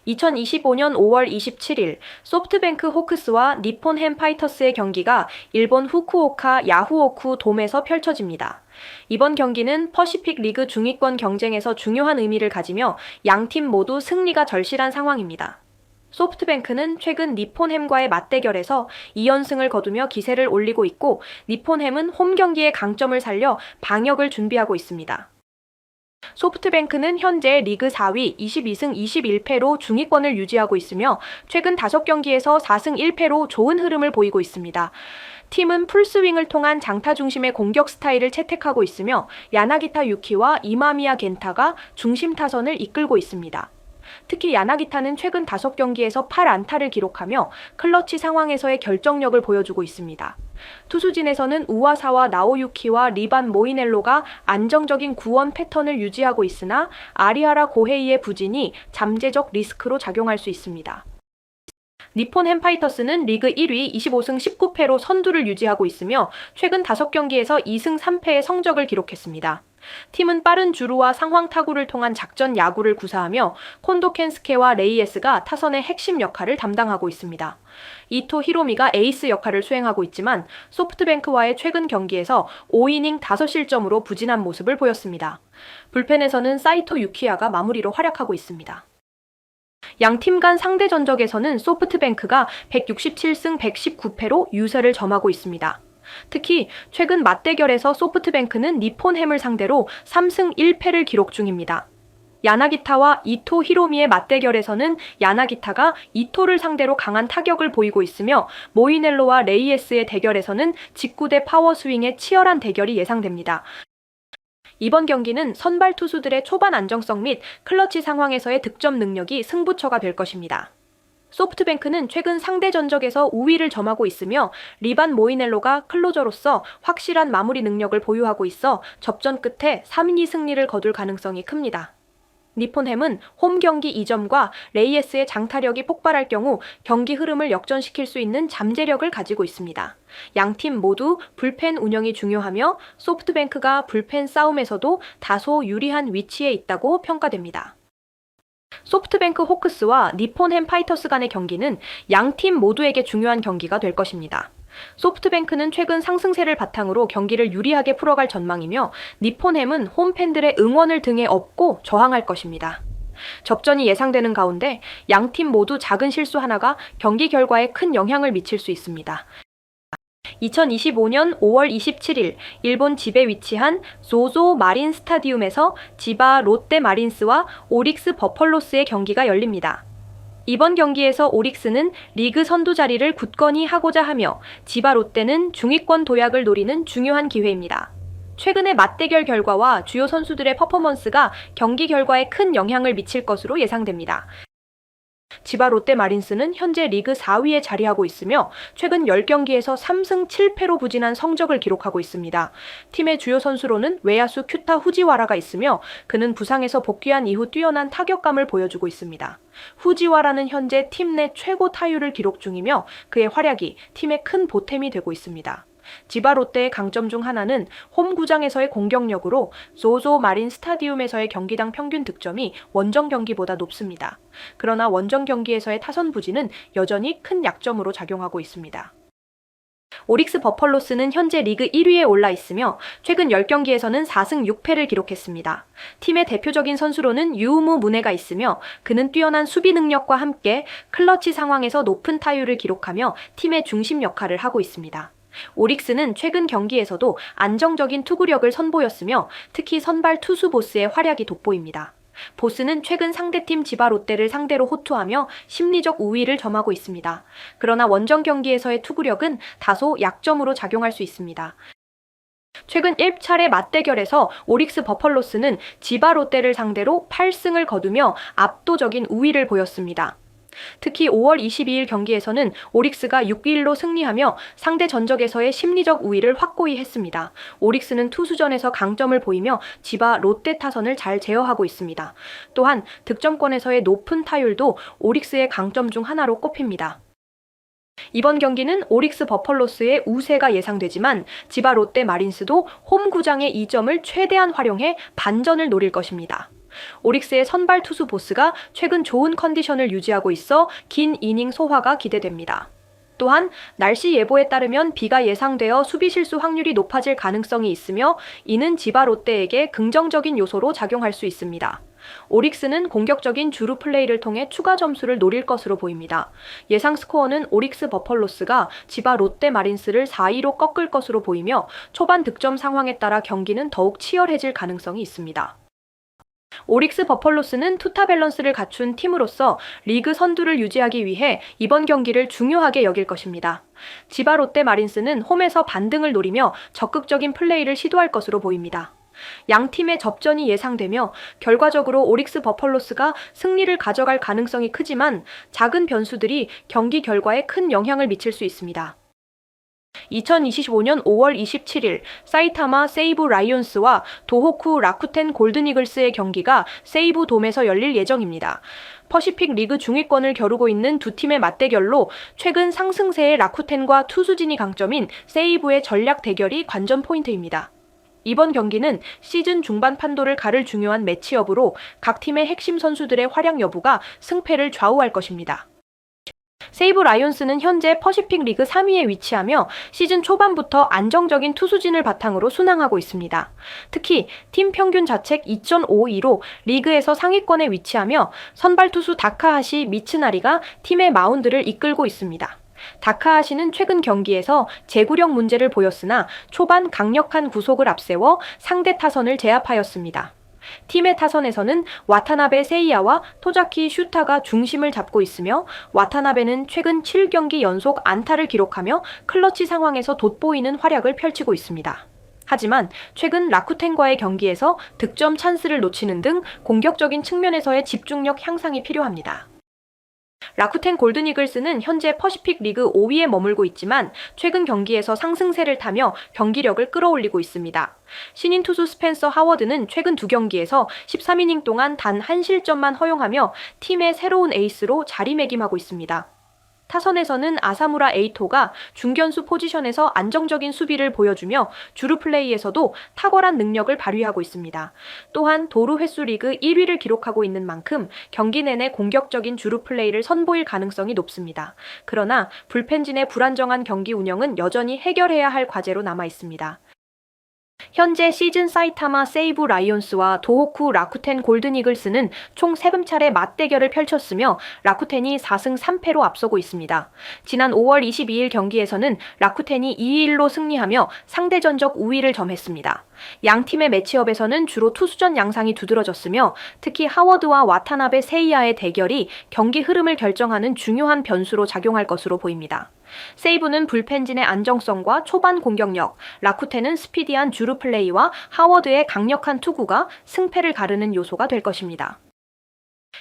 2025년 5월 27일 소프트뱅크 호크스와 니폰 햄 파이터스의 경기가 일본 후쿠오카 야후오쿠 돔에서 펼쳐집니다. 이번 경기는 퍼시픽 리그 중위권 경쟁에서 중요한 의미를 가지며 양팀 모두 승리가 절실한 상황입니다. 소프트뱅크는 최근 니폰햄과의 맞대결에서 2연승을 거두며 기세를 올리고 있고, 니폰햄은 홈 경기의 강점을 살려 방역을 준비하고 있습니다. 소프트뱅크는 현재 리그 4위 22승 21패로 중위권을 유지하고 있으며 최근 5경기에서 4승 1패로 좋은 흐름을 보이고 있습니다. 팀은 풀스윙을 통한 장타 중심의 공격 스타일을 채택하고 있으며 야나기타 유키와 이마미야 겐타가 중심 타선을 이끌고 있습니다. 특히 야나기타는 최근 5경기에서 8안타를 기록하며 클러치 상황에서의 결정력을 보여주고 있습니다. 투수진에서는 우와사와 나오유키와 리반 모이넬로가 안정적인 구원 패턴을 유지하고 있으나 아리하라 고헤이의 부진이 잠재적 리스크로 작용할 수 있습니다. 니폰 햄 파이터스는 리그 1위 25승 19패로 선두를 유지하고 있으며 최근 5경기에서 2승 3패의 성적을 기록했습니다. 팀은 빠른 주루와 상황 타구를 통한 작전 야구를 구사하며 콘도 켄스케와 레이에스가 타선의 핵심 역할을 담당하고 있습니다. 이토 히로미가 에이스 역할을 수행하고 있지만 소프트뱅크와의 최근 경기에서 5이닝 5실점으로 부진한 모습을 보였습니다. 불펜에서는 사이토 유키야가 마무리로 활약하고 있습니다. 양팀 간 상대 전적에서는 소프트뱅크가 167승 119패로 유세를 점하고 있습니다. 특히 최근 맞대결에서 소프트뱅크는 니폰햄을 상대로 3승 1패를 기록 중입니다. 야나기타와 이토 히로미의 맞대결에서는 야나기타가 이토를 상대로 강한 타격을 보이고 있으며 모이넬로와 레이에스의 대결에서는 직구 대 파워 스윙의 치열한 대결이 예상됩니다. 이번 경기는 선발 투수들의 초반 안정성 및 클러치 상황에서의 득점 능력이 승부처가 될 것입니다. 소프트뱅크는 최근 상대 전적에서 우위를 점하고 있으며 리반 모이넬로가 클로저로서 확실한 마무리 능력을 보유하고 있어 접전 끝에 3위 승리를 거둘 가능성이 큽니다. 니폰햄은 홈 경기 2점과 레이에스의 장타력이 폭발할 경우 경기 흐름을 역전시킬 수 있는 잠재력을 가지고 있습니다. 양팀 모두 불펜 운영이 중요하며 소프트뱅크가 불펜 싸움에서도 다소 유리한 위치에 있다고 평가됩니다. 소프트뱅크 호크스와 니폰 햄 파이터스 간의 경기는 양팀 모두에게 중요한 경기가 될 것입니다. 소프트뱅크는 최근 상승세를 바탕으로 경기를 유리하게 풀어갈 전망이며 니폰햄은 홈팬들의 응원을 등에 업고 저항할 것입니다. 접전이 예상되는 가운데 양팀 모두 작은 실수 하나가 경기 결과에 큰 영향을 미칠 수 있습니다. 2025년 5월 27일 일본 지베에 위치한 조조 마린 스타디움에서 지바 롯데 마린스와 오릭스 버펄로스의 경기가 열립니다. 이번 경기에서 오릭스는 리그 선두 자리를 굳건히 하고자 하며 지바 롯데는 중위권 도약을 노리는 중요한 기회입니다. 최근의 맞대결 결과와 주요 선수들의 퍼포먼스가 경기 결과에 큰 영향을 미칠 것으로 예상됩니다. 지바 롯데 마린스는 현재 리그 4위에 자리하고 있으며 최근 10경기에서 3승 7패로 부진한 성적을 기록하고 있습니다. 팀의 주요 선수로는 외야수 큐타 후지와라가 있으며 그는 부상에서 복귀한 이후 뛰어난 타격감을 보여주고 있습니다. 후지와라는 현재 팀 내 최고 타율을 기록 중이며 그의 활약이 팀의 큰 보탬이 되고 있습니다. 지바 롯데의 강점 중 하나는 홈 구장에서의 공격력으로 조조 마린 스타디움에서의 경기당 평균 득점이 원정 경기보다 높습니다. 그러나 원정 경기에서의 타선 부진은 여전히 큰 약점으로 작용하고 있습니다. 오릭스 버펄로스는 현재 리그 1위에 올라 있으며 최근 10경기에서는 4승 6패를 기록했습니다. 팀의 대표적인 선수로는 유우무 무네가 있으며 그는 뛰어난 수비 능력과 함께 클러치 상황에서 높은 타율을 기록하며 팀의 중심 역할을 하고 있습니다. 오릭스는 최근 경기에서도 안정적인 투구력을 선보였으며 특히 선발 투수 보스의 활약이 돋보입니다. 보스는 최근 상대팀 지바 롯데를 상대로 호투하며 심리적 우위를 점하고 있습니다. 그러나 원정 경기에서의 투구력은 다소 약점으로 작용할 수 있습니다. 최근 1차례 맞대결에서 오릭스 버펄로스는 지바 롯데를 상대로 8승을 거두며 압도적인 우위를 보였습니다. 특히 5월 22일 경기에서는 오릭스가 6대1로 승리하며 상대 전적에서의 심리적 우위를 확고히 했습니다. 오릭스는 투수전에서 강점을 보이며 지바 롯데 타선을 잘 제어하고 있습니다. 또한 득점권에서의 높은 타율도 오릭스의 강점 중 하나로 꼽힙니다. 이번 경기는 오릭스 버펄로스의 우세가 예상되지만 지바 롯데 마린스도 홈 구장의 이점을 최대한 활용해 반전을 노릴 것입니다. 오릭스의 선발 투수 보스가 최근 좋은 컨디션을 유지하고 있어 긴 이닝 소화가 기대됩니다. 또한 날씨 예보에 따르면 비가 예상되어 수비 실수 확률이 높아질 가능성이 있으며 이는 지바 롯데에게 긍정적인 요소로 작용할 수 있습니다. 오릭스는 공격적인 주루 플레이를 통해 추가 점수를 노릴 것으로 보입니다. 예상 스코어는 오릭스 버펄로스가 지바 롯데 마린스를 4-2로 꺾을 것으로 보이며 초반 득점 상황에 따라 경기는 더욱 치열해질 가능성이 있습니다. 오릭스 버펄로스는 투타 밸런스를 갖춘 팀으로서 리그 선두를 유지하기 위해 이번 경기를 중요하게 여길 것입니다. 지바 롯데 마린스는 홈에서 반등을 노리며 적극적인 플레이를 시도할 것으로 보입니다. 양 팀의 접전이 예상되며 결과적으로 오릭스 버펄로스가 승리를 가져갈 가능성이 크지만 작은 변수들이 경기 결과에 큰 영향을 미칠 수 있습니다. 2025년 5월 27일 사이타마 세이부 라이온스와 도호쿠 라쿠텐 골든이글스의 경기가 세이부 돔에서 열릴 예정입니다. 퍼시픽 리그 중위권을 겨루고 있는 두 팀의 맞대결로 최근 상승세의 라쿠텐과 투수진이 강점인 세이부의 전략 대결이 관전 포인트입니다. 이번 경기는 시즌 중반 판도를 가를 중요한 매치업으로 각 팀의 핵심 선수들의 활약 여부가 승패를 좌우할 것입니다. 세이브 라이온스는 현재 퍼시픽 리그 3위에 위치하며 시즌 초반부터 안정적인 투수진을 바탕으로 순항하고 있습니다. 특히 팀 평균 자책 2.52로 리그에서 상위권에 위치하며 선발 투수 다카하시 미츠나리가 팀의 마운드를 이끌고 있습니다. 다카하시는 최근 경기에서 제구력 문제를 보였으나 초반 강력한 구속을 앞세워 상대 타선을 제압하였습니다. 팀의 타선에서는 와타나베 세이야와 토자키 슈타가 중심을 잡고 있으며 와타나베는 최근 7경기 연속 안타를 기록하며 클러치 상황에서 돋보이는 활약을 펼치고 있습니다. 하지만 최근 라쿠텐과의 경기에서 득점 찬스를 놓치는 등 공격적인 측면에서의 집중력 향상이 필요합니다. 라쿠텐 골든이글스는 현재 퍼시픽 리그 5위에 머물고 있지만 최근 경기에서 상승세를 타며 경기력을 끌어올리고 있습니다. 신인 투수 스펜서 하워드는 최근 두 경기에서 13이닝 동안 단 한 실점만 허용하며 팀의 새로운 에이스로 자리매김하고 있습니다. 타선에서는 아사무라 에이토가 중견수 포지션에서 안정적인 수비를 보여주며 주루 플레이에서도 탁월한 능력을 발휘하고 있습니다. 또한 도루 횟수 리그 1위를 기록하고 있는 만큼 경기 내내 공격적인 주루 플레이를 선보일 가능성이 높습니다. 그러나 불펜진의 불안정한 경기 운영은 여전히 해결해야 할 과제로 남아 있습니다. 현재 시즌 사이타마 세이부 라이온스와 도호쿠 라쿠텐 골든이글스는 총 3차례 맞대결을 펼쳤으며 라쿠텐이 4승 3패로 앞서고 있습니다. 지난 5월 22일 경기에서는 라쿠텐이 2-1로 승리하며 상대 전적 우위를 점했습니다. 양 팀의 매치업에서는 주로 투수전 양상이 두드러졌으며 특히 하워드와 와타나베 세이야의 대결이 경기 흐름을 결정하는 중요한 변수로 작용할 것으로 보입니다. 세이브는 불펜진의 안정성과 초반 공격력, 라쿠텐은 스피디한 주루 플레이와 하워드의 강력한 투구가 승패를 가르는 요소가 될 것입니다.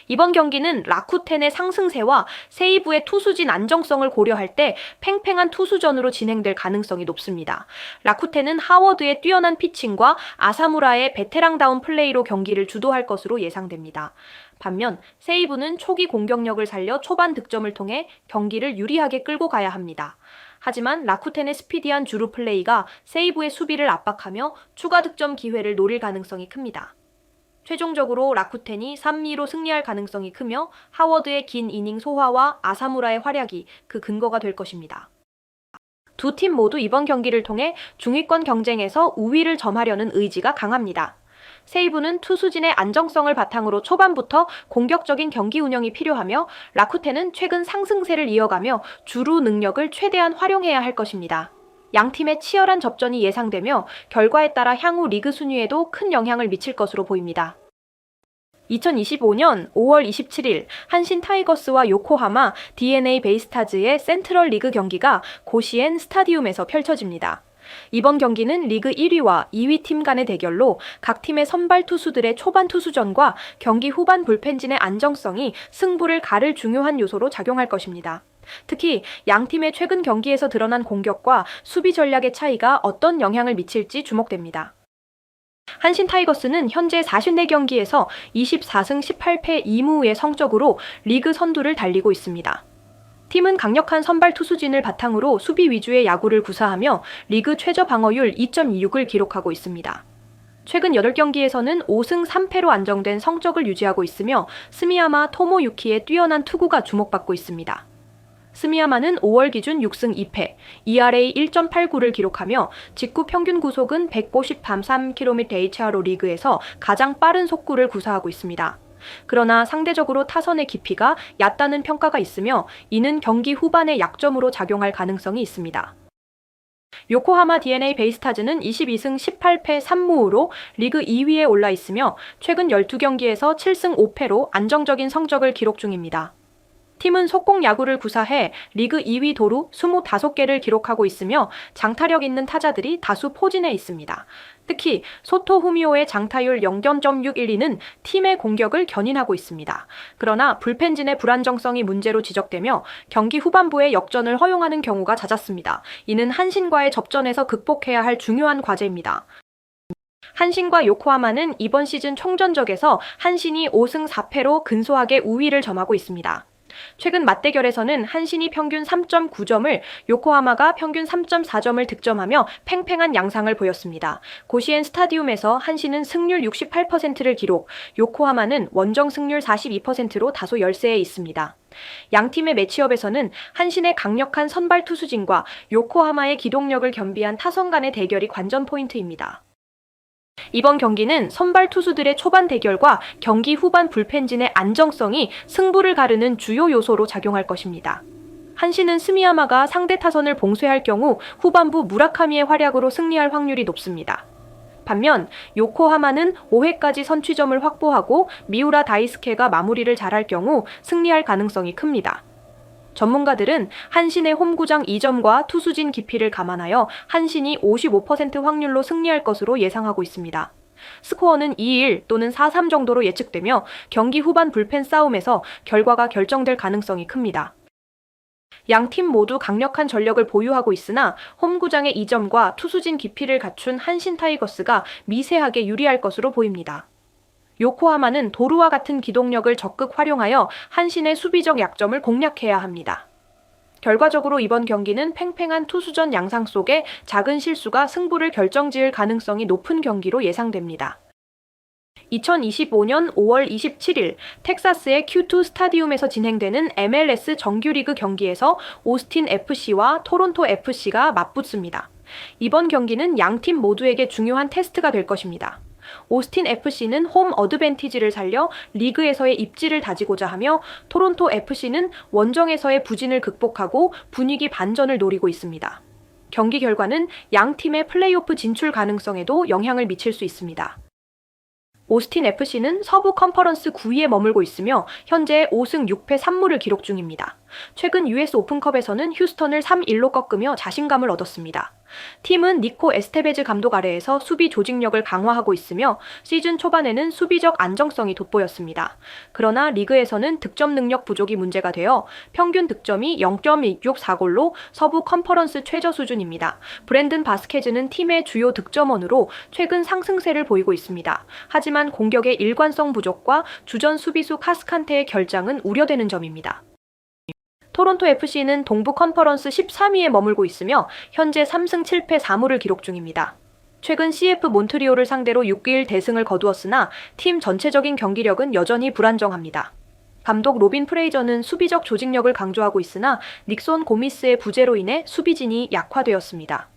이번 경기는 라쿠텐의 상승세와 세이브의 투수진 안정성을 고려할 때 팽팽한 투수전으로 진행될 가능성이 높습니다. 라쿠텐은 하워드의 뛰어난 피칭과 아사무라의 베테랑다운 플레이로 경기를 주도할 것으로 예상됩니다. 반면 세이브는 초기 공격력을 살려 초반 득점을 통해 경기를 유리하게 끌고 가야 합니다. 하지만 라쿠텐의 스피디한 주루 플레이가 세이브의 수비를 압박하며 추가 득점 기회를 노릴 가능성이 큽니다. 최종적으로 라쿠텐이 3-2로 승리할 가능성이 크며 하워드의 긴 이닝 소화와 아사무라의 활약이 그 근거가 될 것입니다. 두 팀 모두 이번 경기를 통해 중위권 경쟁에서 우위를 점하려는 의지가 강합니다. 세이브는 투수진의 안정성을 바탕으로 초반부터 공격적인 경기 운영이 필요하며 라쿠텐은 최근 상승세를 이어가며 주루 능력을 최대한 활용해야 할 것입니다. 양 팀의 치열한 접전이 예상되며 결과에 따라 향후 리그 순위에도 큰 영향을 미칠 것으로 보입니다. 2025년 5월 27일 한신 타이거스와 요코하마 DNA 베이스타즈의 센트럴 리그 경기가 고시엔 스타디움에서 펼쳐집니다. 이번 경기는 리그 1위와 2위 팀 간의 대결로 각 팀의 선발 투수들의 초반 투수전과 경기 후반 불펜진의 안정성이 승부를 가를 중요한 요소로 작용할 것입니다. 특히 양 팀의 최근 경기에서 드러난 공격과 수비 전략의 차이가 어떤 영향을 미칠지 주목됩니다. 한신 타이거스는 현재 54경기에서 24승 18패 2무의 성적으로 리그 선두를 달리고 있습니다. 팀은 강력한 선발 투수진을 바탕으로 수비 위주의 야구를 구사하며 리그 최저 방어율 2.26을 기록하고 있습니다. 최근 8경기에서는 5승 3패로 안정된 성적을 유지하고 있으며 스미야마 토모유키의 뛰어난 투구가 주목받고 있습니다. 스미야마는 5월 기준 6승 2패, ERA 1.89를 기록하며 직구 평균 구속은 153km/h로 리그에서 가장 빠른 속구를 구사하고 있습니다. 그러나 상대적으로 타선의 깊이가 얕다는 평가가 있으며 이는 경기 후반의 약점으로 작용할 가능성이 있습니다. 요코하마 DNA 베이스타즈는 22승 18패 3무으로 리그 2위에 올라 있으며 최근 12경기에서 7승 5패로 안정적인 성적을 기록 중입니다. 팀은 속공 야구를 구사해 리그 2위 도루 25개를 기록하고 있으며 장타력 있는 타자들이 다수 포진해 있습니다. 특히 소토 후미오의 장타율 0.612는 팀의 공격을 견인하고 있습니다. 그러나 불펜진의 불안정성이 문제로 지적되며 경기 후반부에 역전을 허용하는 경우가 잦았습니다. 이는 한신과의 접전에서 극복해야 할 중요한 과제입니다. 한신과 요코하마는 이번 시즌 총전적에서 한신이 5승 4패로 근소하게 우위를 점하고 있습니다. 최근 맞대결에서는 한신이 평균 3.9점을, 요코하마가 평균 3.4점을 득점하며 팽팽한 양상을 보였습니다. 고시엔 스타디움에서 한신은 승률 68%를 기록, 요코하마는 원정 승률 42%로 다소 열세에 있습니다. 양팀의 매치업에서는 한신의 강력한 선발 투수진과 요코하마의 기동력을 겸비한 타선 간의 대결이 관전 포인트입니다. 이번 경기는 선발 투수들의 초반 대결과 경기 후반 불펜진의 안정성이 승부를 가르는 주요 요소로 작용할 것입니다. 한신은 스미야마가 상대 타선을 봉쇄할 경우 후반부 무라카미의 활약으로 승리할 확률이 높습니다. 반면 요코하마는 5회까지 선취점을 확보하고 미우라 다이스케가 마무리를 잘할 경우 승리할 가능성이 큽니다. 전문가들은 한신의 홈구장 2점과 투수진 깊이를 감안하여 한신이 55% 확률로 승리할 것으로 예상하고 있습니다. 스코어는 2-1 또는 4-3 정도로 예측되며 경기 후반 불펜 싸움에서 결과가 결정될 가능성이 큽니다. 양팀 모두 강력한 전력을 보유하고 있으나 홈구장의 2점과 투수진 깊이를 갖춘 한신 타이거스가 미세하게 유리할 것으로 보입니다. 요코하마는 도루와 같은 기동력을 적극 활용하여 한신의 수비적 약점을 공략해야 합니다. 결과적으로 이번 경기는 팽팽한 투수전 양상 속에 작은 실수가 승부를 결정지을 가능성이 높은 경기로 예상됩니다. 2025년 5월 27일 텍사스의 Q2 스타디움에서 진행되는 MLS 정규리그 경기에서 오스틴 FC와 토론토 FC가 맞붙습니다. 이번 경기는 양팀 모두에게 중요한 테스트가 될 것입니다. 오스틴 FC는 홈 어드밴티지를 살려 리그에서의 입지를 다지고자 하며 토론토 FC는 원정에서의 부진을 극복하고 분위기 반전을 노리고 있습니다. 경기 결과는 양 팀의 플레이오프 진출 가능성에도 영향을 미칠 수 있습니다. 오스틴 FC는 서부 컨퍼런스 9위에 머물고 있으며 현재 5승 6패 3무를 기록 중입니다. 최근 US 오픈컵에서는 휴스턴을 3-1로 꺾으며 자신감을 얻었습니다. 팀은 니코 에스테베즈 감독 아래에서 수비 조직력을 강화하고 있으며 시즌 초반에는 수비적 안정성이 돋보였습니다. 그러나 리그에서는 득점 능력 부족이 문제가 되어 평균 득점이 0.164골로 서부 컨퍼런스 최저 수준입니다. 브랜든 바스케즈는 팀의 주요 득점원으로 최근 상승세를 보이고 있습니다. 하지만 공격의 일관성 부족과 주전 수비수 카스칸테의 결장은 우려되는 점입니다. 토론토 FC는 동부 컨퍼런스 13위에 머물고 있으며 현재 3승 7패 4무를 기록 중입니다. 최근 CF 몬트리올을 상대로 6일 대승을 거두었으나 팀 전체적인 경기력은 여전히 불안정합니다. 감독 로빈 프레이저는 수비적 조직력을 강조하고 있으나 닉손 고미스의 부재로 인해 수비진이 약화되었습니다.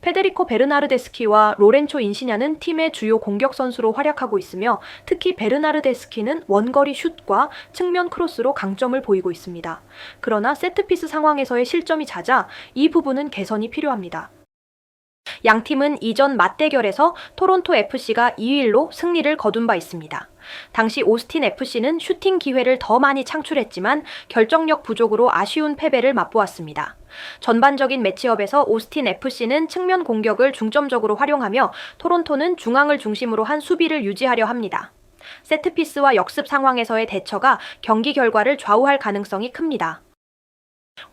페데리코 베르나르데스키와 로렌초 인시냐는 팀의 주요 공격 선수로 활약하고 있으며 특히 베르나르데스키는 원거리 슛과 측면 크로스로 강점을 보이고 있습니다. 그러나 세트피스 상황에서의 실점이 잦아 이 부분은 개선이 필요합니다. 양팀은 이전 맞대결에서 토론토 FC가 2-1로 승리를 거둔 바 있습니다. 당시 오스틴 FC는 슈팅 기회를 더 많이 창출했지만 결정력 부족으로 아쉬운 패배를 맛보았습니다. 전반적인 매치업에서 오스틴 FC는 측면 공격을 중점적으로 활용하며 토론토는 중앙을 중심으로 한 수비를 유지하려 합니다. 세트피스와 역습 상황에서의 대처가 경기 결과를 좌우할 가능성이 큽니다.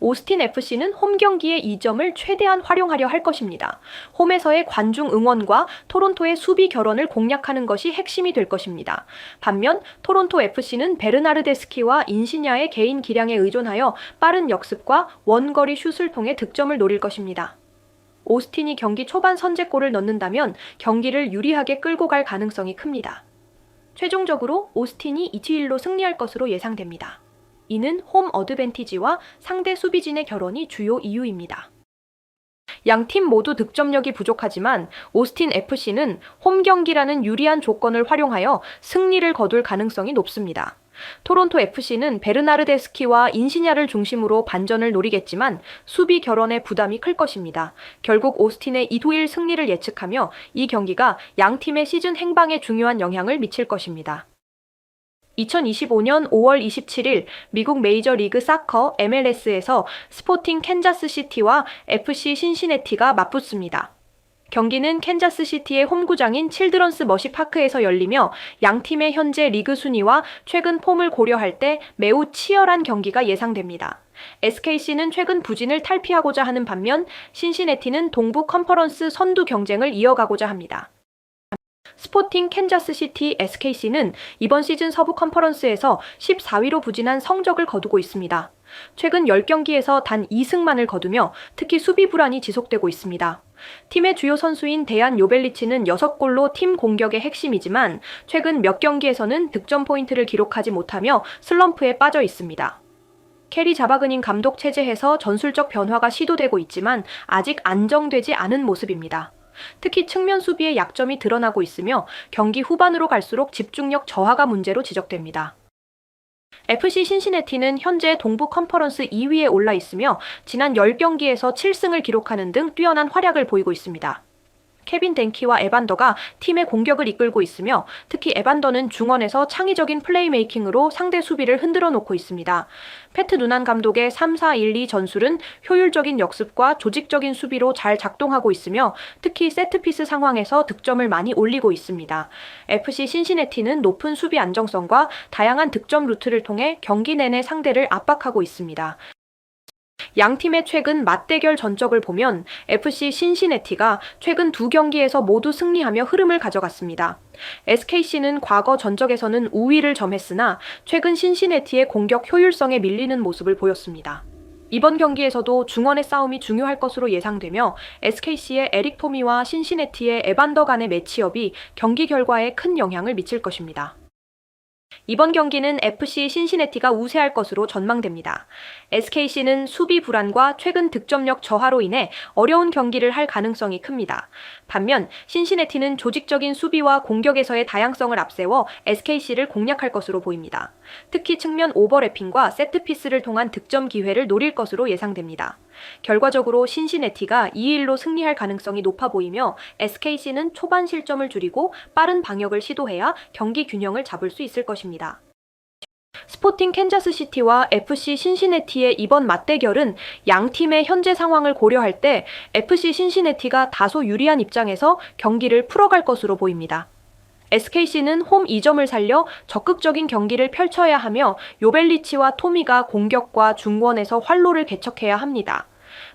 오스틴 FC는 홈 경기의 이점을 최대한 활용하려 할 것입니다. 홈에서의 관중 응원과 토론토의 수비 결혼을 공략하는 것이 핵심이 될 것입니다. 반면 토론토 FC는 베르나르데스키와 인시냐의 개인 기량에 의존하여 빠른 역습과 원거리 슛을 통해 득점을 노릴 것입니다. 오스틴이 경기 초반 선제골을 넣는다면 경기를 유리하게 끌고 갈 가능성이 큽니다. 최종적으로 오스틴이 2-1로 승리할 것으로 예상됩니다. 이는 홈 어드밴티지와 상대 수비진의 결혼이 주요 이유입니다. 양팀 모두 득점력이 부족하지만 오스틴 FC는 홈 경기라는 유리한 조건을 활용하여 승리를 거둘 가능성이 높습니다. 토론토 FC는 베르나르데스키와 인시냐를 중심으로 반전을 노리겠지만 수비 결원의 부담이 클 것입니다. 결국 오스틴의 2-1 승리를 예측하며 이 경기가 양팀의 시즌 행방에 중요한 영향을 미칠 것입니다. 2025년 5월 27일 미국 메이저리그 사커 MLS에서 스포팅 캔자스시티와 FC 신시내티가 맞붙습니다. 경기는 캔자스시티의 홈구장인 칠드런스 머시 파크에서 열리며 양팀의 현재 리그 순위와 최근 폼을 고려할 때 매우 치열한 경기가 예상됩니다. SKC는 최근 부진을 탈피하고자 하는 반면 신시내티는 동부 컨퍼런스 선두 경쟁을 이어가고자 합니다. 스포팅 캔자스시티 SKC는 이번 시즌 서부 컨퍼런스에서 14위로 부진한 성적을 거두고 있습니다. 최근 10경기에서 단 2승만을 거두며 특히 수비 불안이 지속되고 있습니다. 팀의 주요 선수인 데안 요벨리치는 6골로 팀 공격의 핵심이지만 최근 몇 경기에서는 득점 포인트를 기록하지 못하며 슬럼프에 빠져 있습니다. 캐리 자바그닌 감독 체제에서 전술적 변화가 시도되고 있지만 아직 안정되지 않은 모습입니다. 특히 측면 수비의 약점이 드러나고 있으며 경기 후반으로 갈수록 집중력 저하가 문제로 지적됩니다. FC 신시내티는 현재 동부 컨퍼런스 2위에 올라 있으며 지난 10경기에서 7승을 기록하는 등 뛰어난 활약을 보이고 있습니다. 케빈 덴키와 에반더가 팀의 공격을 이끌고 있으며 특히 에반더는 중원에서 창의적인 플레이메이킹으로 상대 수비를 흔들어 놓고 있습니다. 패트 누난 감독의 3-4-1-2 전술은 효율적인 역습과 조직적인 수비로 잘 작동하고 있으며 특히 세트피스 상황에서 득점을 많이 올리고 있습니다. FC 신시내티는 높은 수비 안정성과 다양한 득점 루트를 통해 경기 내내 상대를 압박하고 있습니다. 양팀의 최근 맞대결 전적을 보면 FC 신시내티가 최근 2경기에서 모두 승리하며 흐름을 가져갔습니다. SKC는 과거 전적에서는 우위를 점했으나 최근 신시내티의 공격 효율성에 밀리는 모습을 보였습니다. 이번 경기에서도 중원의 싸움이 중요할 것으로 예상되며 SKC의 에릭 토미와 신시내티의 에반더 간의 매치업이 경기 결과에 큰 영향을 미칠 것입니다. 이번 경기는 FC 신시내티가 우세할 것으로 전망됩니다. SKC는 수비 불안과 최근 득점력 저하로 인해 어려운 경기를 할 가능성이 큽니다. 반면 신시내티는 조직적인 수비와 공격에서의 다양성을 앞세워 SKC를 공략할 것으로 보입니다. 특히 측면 오버래핑과 세트피스를 통한 득점 기회를 노릴 것으로 예상됩니다. 결과적으로 신시내티가 2-1로 승리할 가능성이 높아 보이며 SKC는 초반 실점을 줄이고 빠른 방역을 시도해야 경기 균형을 잡을 수 있을 것입니다. 스포팅 캔자스시티와 FC 신시내티의 이번 맞대결은 양 팀의 현재 상황을 고려할 때 FC 신시내티가 다소 유리한 입장에서 경기를 풀어갈 것으로 보입니다. SKC는 홈 2점을 살려 적극적인 경기를 펼쳐야 하며 요벨리치와 토미가 공격과 중원에서 활로를 개척해야 합니다.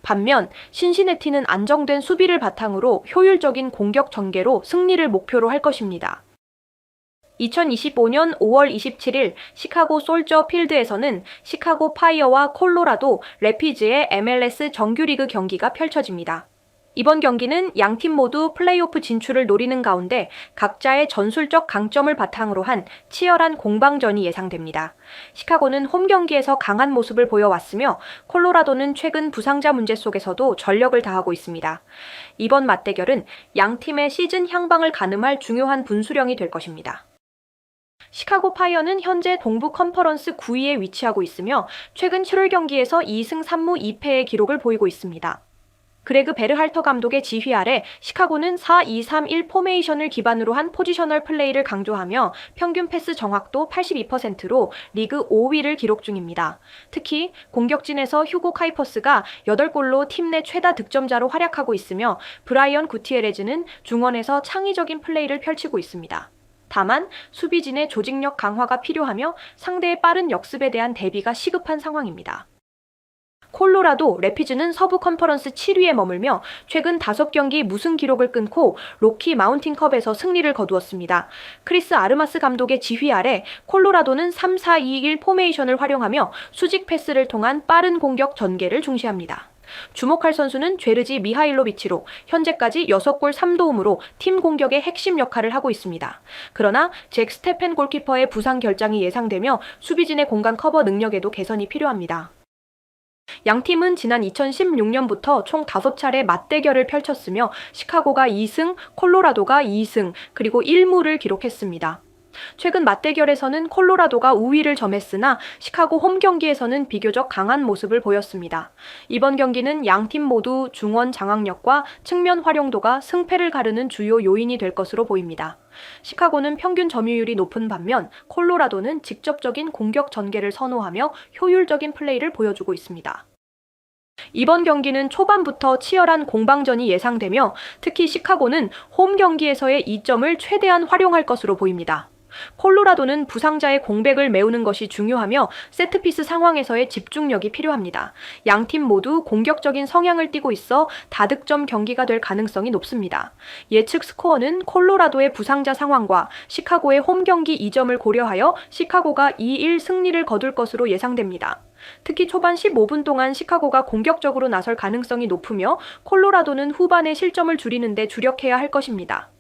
반면 신시내티는 안정된 수비를 바탕으로 효율적인 공격 전개로 승리를 목표로 할 것입니다. 2025년 5월 27일 시카고 솔저 필드에서는 시카고 파이어와 콜로라도 래피즈의 MLS 정규리그 경기가 펼쳐집니다. 이번 경기는 양팀 모두 플레이오프 진출을 노리는 가운데 각자의 전술적 강점을 바탕으로 한 치열한 공방전이 예상됩니다. 시카고는 홈 경기에서 강한 모습을 보여왔으며 콜로라도는 최근 부상자 문제 속에서도 전력을 다하고 있습니다. 이번 맞대결은 양팀의 시즌 향방을 가늠할 중요한 분수령이 될 것입니다. 시카고 파이어는 현재 동부 컨퍼런스 9위에 위치하고 있으며 최근 7월 경기에서 2승 3무 2패의 기록을 보이고 있습니다. 그레그 베르할터 감독의 지휘 아래 시카고는 4-2-3-1 포메이션을 기반으로 한 포지셔널 플레이를 강조하며 평균 패스 정확도 82%로 리그 5위를 기록 중입니다. 특히 공격진에서 휴고 카이퍼스가 8골로 팀 내 최다 득점자로 활약하고 있으며 브라이언 구티에레즈는 중원에서 창의적인 플레이를 펼치고 있습니다. 다만 수비진의 조직력 강화가 필요하며 상대의 빠른 역습에 대한 대비가 시급한 상황입니다. 콜로라도 래피즈는 서부 컨퍼런스 7위에 머물며 최근 5경기 무승 기록을 끊고 로키 마운틴컵에서 승리를 거두었습니다. 크리스 아르마스 감독의 지휘 아래 콜로라도는 3-4-2-1 포메이션을 활용하며 수직 패스를 통한 빠른 공격 전개를 중시합니다. 주목할 선수는 죄르지 미하일로비치로 현재까지 6골 3도움으로 팀 공격의 핵심 역할을 하고 있습니다. 그러나 잭 스테펜 골키퍼의 부상 결장이 예상되며 수비진의 공간 커버 능력에도 개선이 필요합니다. 양팀은 지난 2016년부터 총 5차례 맞대결을 펼쳤으며 시카고가 2승, 콜로라도가 2승, 그리고 1무를 기록했습니다. 최근 맞대결에서는 콜로라도가 우위를 점했으나 시카고 홈 경기에서는 비교적 강한 모습을 보였습니다. 이번 경기는 양팀 모두 중원 장악력과 측면 활용도가 승패를 가르는 주요 요인이 될 것으로 보입니다. 시카고는 평균 점유율이 높은 반면 콜로라도는 직접적인 공격 전개를 선호하며 효율적인 플레이를 보여주고 있습니다. 이번 경기는 초반부터 치열한 공방전이 예상되며 특히 시카고는 홈 경기에서의 이점을 최대한 활용할 것으로 보입니다. 콜로라도는 부상자의 공백을 메우는 것이 중요하며 세트피스 상황에서의 집중력이 필요합니다. 양팀 모두 공격적인 성향을 띠고 있어 다득점 경기가 될 가능성이 높습니다. 예측 스코어는 콜로라도의 부상자 상황과 시카고의 홈 경기 이점을 고려하여 시카고가 2-1 승리를 거둘 것으로 예상됩니다. 특히 초반 15분 동안 시카고가 공격적으로 나설 가능성이 높으며 콜로라도는 후반에 실점을 줄이는 데 주력해야 할 것입니다.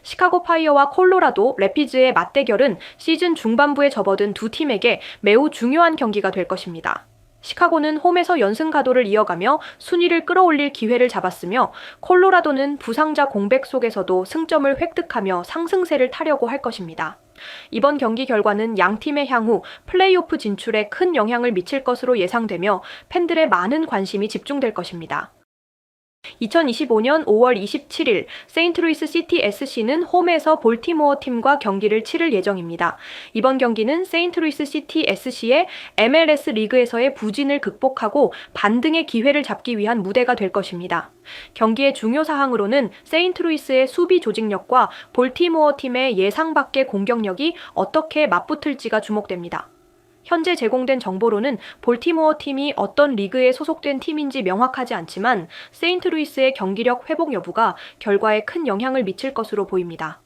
시카고 파이어와 콜로라도 래피즈의 맞대결은 시즌 중반부에 접어든 두 팀에게 매우 중요한 경기가 될 것입니다. 시카고는 홈에서 연승 가도를 이어가며 순위를 끌어올릴 기회를 잡았으며 콜로라도는 부상자 공백 속에서도 승점을 획득하며 상승세를 타려고 할 것입니다. 이번 경기 결과는 양 팀의 향후 플레이오프 진출에 큰 영향을 미칠 것으로 예상되며 팬들의 많은 관심이 집중될 것입니다. 2025년 5월 27일 세인트루이스 시티 SC는 홈에서 볼티모어 팀과 경기를 치를 예정입니다. 이번 경기는 세인트루이스 시티 SC의 MLS 리그에서의 부진을 극복하고 반등의 기회를 잡기 위한 무대가 될 것입니다. 경기의 중요 사항으로는 세인트루이스의 수비 조직력과 볼티모어 팀의 예상 밖의 공격력이 어떻게 맞붙을지가 주목됩니다. 현재 제공된 정보로는 볼티모어 팀이 어떤 리그에 소속된 팀인지 명확하지 않지만 세인트루이스의 경기력 회복 여부가 결과에 큰 영향을 미칠 것으로 보입니다.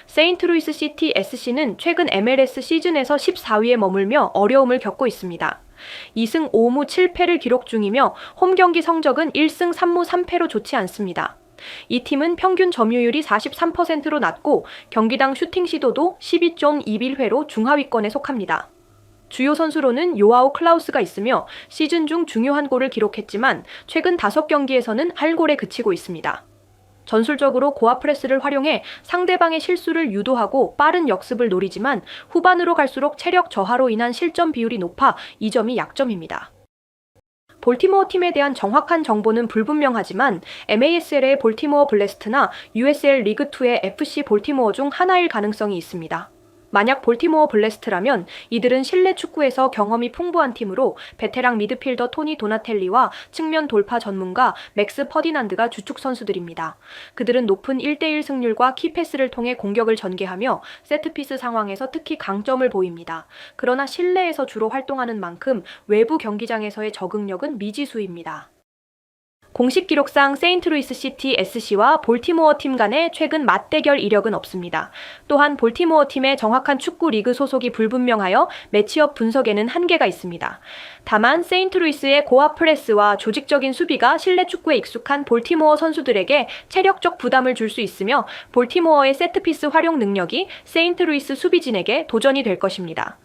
세인트루이스 시티 SC는 최근 MLS 시즌에서 14위에 머물며 어려움을 겪고 있습니다. 2승 5무 7패를 기록 중이며 홈 경기 성적은 1승 3무 3패로 좋지 않습니다. 이 팀은 평균 점유율이 43%로 낮고 경기당 슈팅 시도도 12.21회로 중하위권에 속합니다. 주요 선수로는 요아오 클라우스가 있으며 시즌 중 중요한 골을 기록했지만 최근 5경기에서는 할골에 그치고 있습니다. 전술적으로 고압 프레스를 활용해 상대방의 실수를 유도하고 빠른 역습을 노리지만 후반으로 갈수록 체력 저하로 인한 실점 비율이 높아 이 점이 약점입니다. 볼티모어 팀에 대한 정확한 정보는 불분명하지만 MASL의 볼티모어 블래스트나 USL 리그2의 FC 볼티모어 중 하나일 가능성이 있습니다. 만약 볼티모어 블래스트라면 이들은 실내 축구에서 경험이 풍부한 팀으로 베테랑 미드필더 토니 도나텔리와 측면 돌파 전문가 맥스 퍼디난드가 주축 선수들입니다. 그들은 높은 1대1 승률과 키패스를 통해 공격을 전개하며 세트피스 상황에서 특히 강점을 보입니다. 그러나 실내에서 주로 활동하는 만큼 외부 경기장에서의 적응력은 미지수입니다. 공식 기록상 세인트루이스 시티 SC와 볼티모어 팀 간의 최근 맞대결 이력은 없습니다. 또한 볼티모어 팀의 정확한 축구 리그 소속이 불분명하여 매치업 분석에는 한계가 있습니다. 다만 세인트루이스의 고압 프레스와 조직적인 수비가 실내 축구에 익숙한 볼티모어 선수들에게 체력적 부담을 줄 수 있으며 볼티모어의 세트피스 활용 능력이 세인트루이스 수비진에게 도전이 될 것입니다.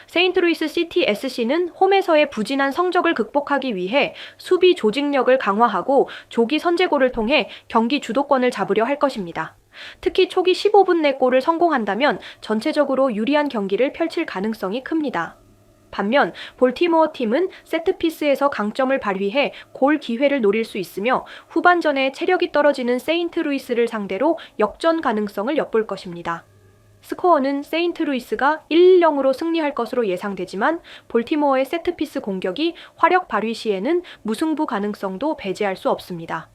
세인트루이스 시티 SC는 홈에서의 부진한 성적을 극복하기 위해 수비 조직력을 강화하고 조기 선제골을 통해 경기 주도권을 잡으려 할 것입니다. 특히 초기 15분 내 골을 성공한다면 전체적으로 유리한 경기를 펼칠 가능성이 큽니다. 반면 볼티모어 팀은 세트피스에서 강점을 발휘해 골 기회를 노릴 수 있으며 후반전에 체력이 떨어지는 세인트루이스를 상대로 역전 가능성을 엿볼 것입니다. 스코어는 세인트루이스가 1-0으로 승리할 것으로 예상되지만 볼티모어의 세트피스 공격이 화력 발휘 시에는 무승부 가능성도 배제할 수 없습니다.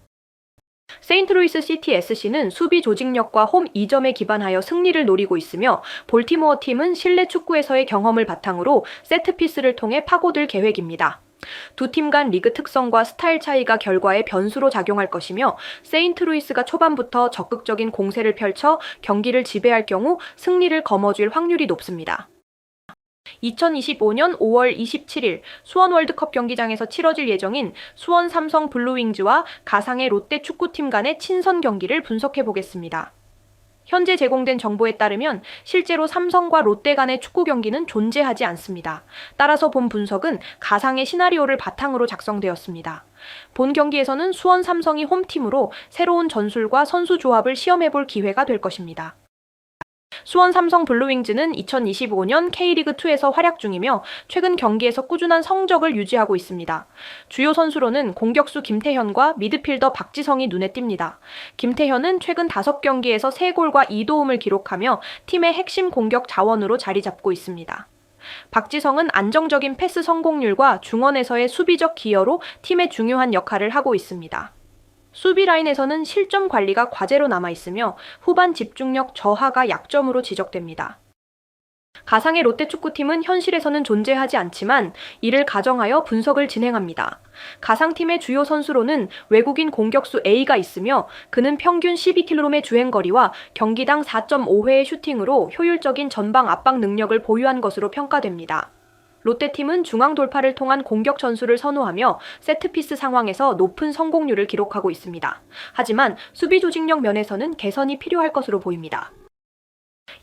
세인트루이스 시티 SC는 수비 조직력과 홈 2점에 기반하여 승리를 노리고 있으며 볼티모어 팀은 실내 축구에서의 경험을 바탕으로 세트피스를 통해 파고들 계획입니다. 두 팀 간 리그 특성과 스타일 차이가 결과에 변수로 작용할 것이며 세인트루이스가 초반부터 적극적인 공세를 펼쳐 경기를 지배할 경우 승리를 거머쥘 확률이 높습니다. 2025년 5월 27일 수원 월드컵 경기장에서 치러질 예정인 수원 삼성 블루윙즈와 가상의 롯데 축구팀 간의 친선 경기를 분석해 보겠습니다. 현재 제공된 정보에 따르면 실제로 삼성과 롯데 간의 축구 경기는 존재하지 않습니다. 따라서 본 분석은 가상의 시나리오를 바탕으로 작성되었습니다. 본 경기에서는 수원 삼성이 홈팀으로 새로운 전술과 선수 조합을 시험해볼 기회가 될 것입니다. 수원 삼성 블루윙즈는 2025년 K리그2에서 활약 중이며 최근 경기에서 꾸준한 성적을 유지하고 있습니다. 주요 선수로는 공격수 김태현과 미드필더 박지성이 눈에 띕니다. 김태현은 최근 5경기에서 3골과 2도움을 기록하며 팀의 핵심 공격 자원으로 자리 잡고 있습니다. 박지성은 안정적인 패스 성공률과 중원에서의 수비적 기여로 팀의 중요한 역할을 하고 있습니다. 수비 라인에서는 실점 관리가 과제로 남아있으며 후반 집중력 저하가 약점으로 지적됩니다. 가상의 롯데 축구팀은 현실에서는 존재하지 않지만 이를 가정하여 분석을 진행합니다. 가상팀의 주요 선수로는 외국인 공격수 A가 있으며 그는 평균 12km의 주행거리와 경기당 4.5회의 슈팅으로 효율적인 전방 압박 능력을 보유한 것으로 평가됩니다. 롯데팀은 중앙 돌파를 통한 공격 전술을 선호하며 세트피스 상황에서 높은 성공률을 기록하고 있습니다. 하지만 수비 조직력 면에서는 개선이 필요할 것으로 보입니다.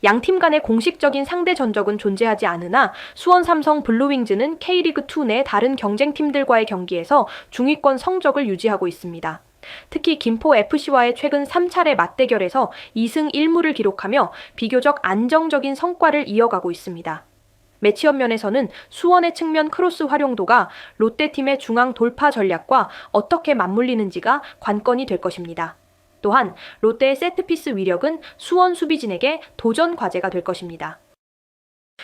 양팀 간의 공식적인 상대 전적은 존재하지 않으나 수원 삼성 블루윙즈는 K리그2 내 다른 경쟁팀들과의 경기에서 중위권 성적을 유지하고 있습니다. 특히 김포FC와의 최근 3차례 맞대결에서 2승 1무를 기록하며 비교적 안정적인 성과를 이어가고 있습니다. 매치업 면에서는 수원의 측면 크로스 활용도가 롯데팀의 중앙 돌파 전략과 어떻게 맞물리는지가 관건이 될 것입니다. 또한 롯데의 세트피스 위력은 수원 수비진에게 도전 과제가 될 것입니다.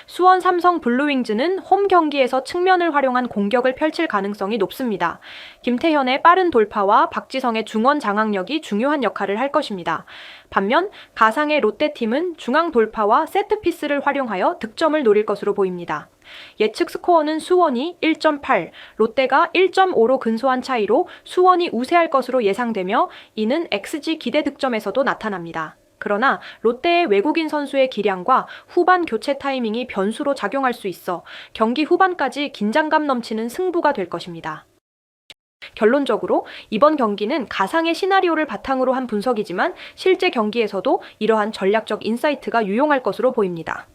수원 삼성 블루윙즈는 홈 경기에서 측면을 활용한 공격을 펼칠 가능성이 높습니다. 김태현의 빠른 돌파와 박지성의 중원 장악력이 중요한 역할을 할 것입니다. 반면 가상의 롯데팀은 중앙 돌파와 세트피스를 활용하여 득점을 노릴 것으로 보입니다. 예측 스코어는 수원이 1.8, 롯데가 1.5로 근소한 차이로 수원이 우세할 것으로 예상되며 이는 XG 기대 득점에서도 나타납니다. 그러나 롯데의 외국인 선수의 기량과 후반 교체 타이밍이 변수로 작용할 수 있어 경기 후반까지 긴장감 넘치는 승부가 될 것입니다. 결론적으로 이번 경기는 가상의 시나리오를 바탕으로 한 분석이지만 실제 경기에서도 이러한 전략적 인사이트가 유용할 것으로 보입니다.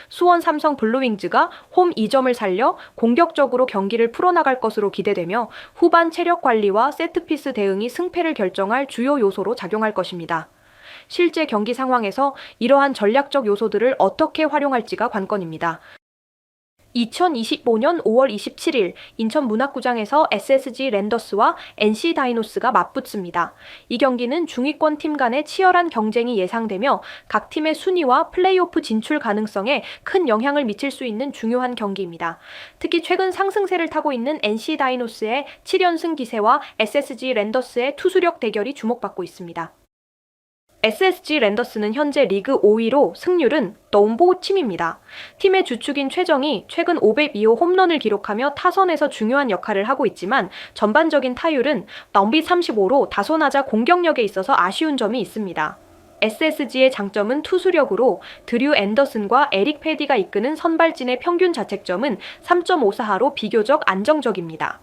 수원 삼성 블루윙즈가 홈 2점을 살려 공격적으로 경기를 풀어나갈 것으로 기대되며 후반 체력 관리와 세트피스 대응이 승패를 결정할 주요 요소로 작용할 것입니다. 실제 경기 상황에서 이러한 전략적 요소들을 어떻게 활용할지가 관건입니다. 2025년 5월 27일 인천문학구장에서 SSG 랜더스와 NC 다이노스가 맞붙습니다. 이 경기는 중위권 팀 간의 치열한 경쟁이 예상되며 각 팀의 순위와 플레이오프 진출 가능성에 큰 영향을 미칠 수 있는 중요한 경기입니다. 특히 최근 상승세를 타고 있는 NC 다이노스의 7연승 기세와 SSG 랜더스의 투수력 대결이 주목받고 있습니다. SSG 랜더스는 현재 리그 5위로 승률은 넘보 침입니다. 팀의 주축인 최정이 최근 502호 홈런을 기록하며 타선에서 중요한 역할을 하고 있지만 전반적인 타율은 넘비 35로 다소 낮아 공격력에 있어서 아쉬운 점이 있습니다. SSG의 장점은 투수력으로 드류 앤더슨과 에릭 패디가 이끄는 선발진의 평균 자책점은 3.54하로 비교적 안정적입니다.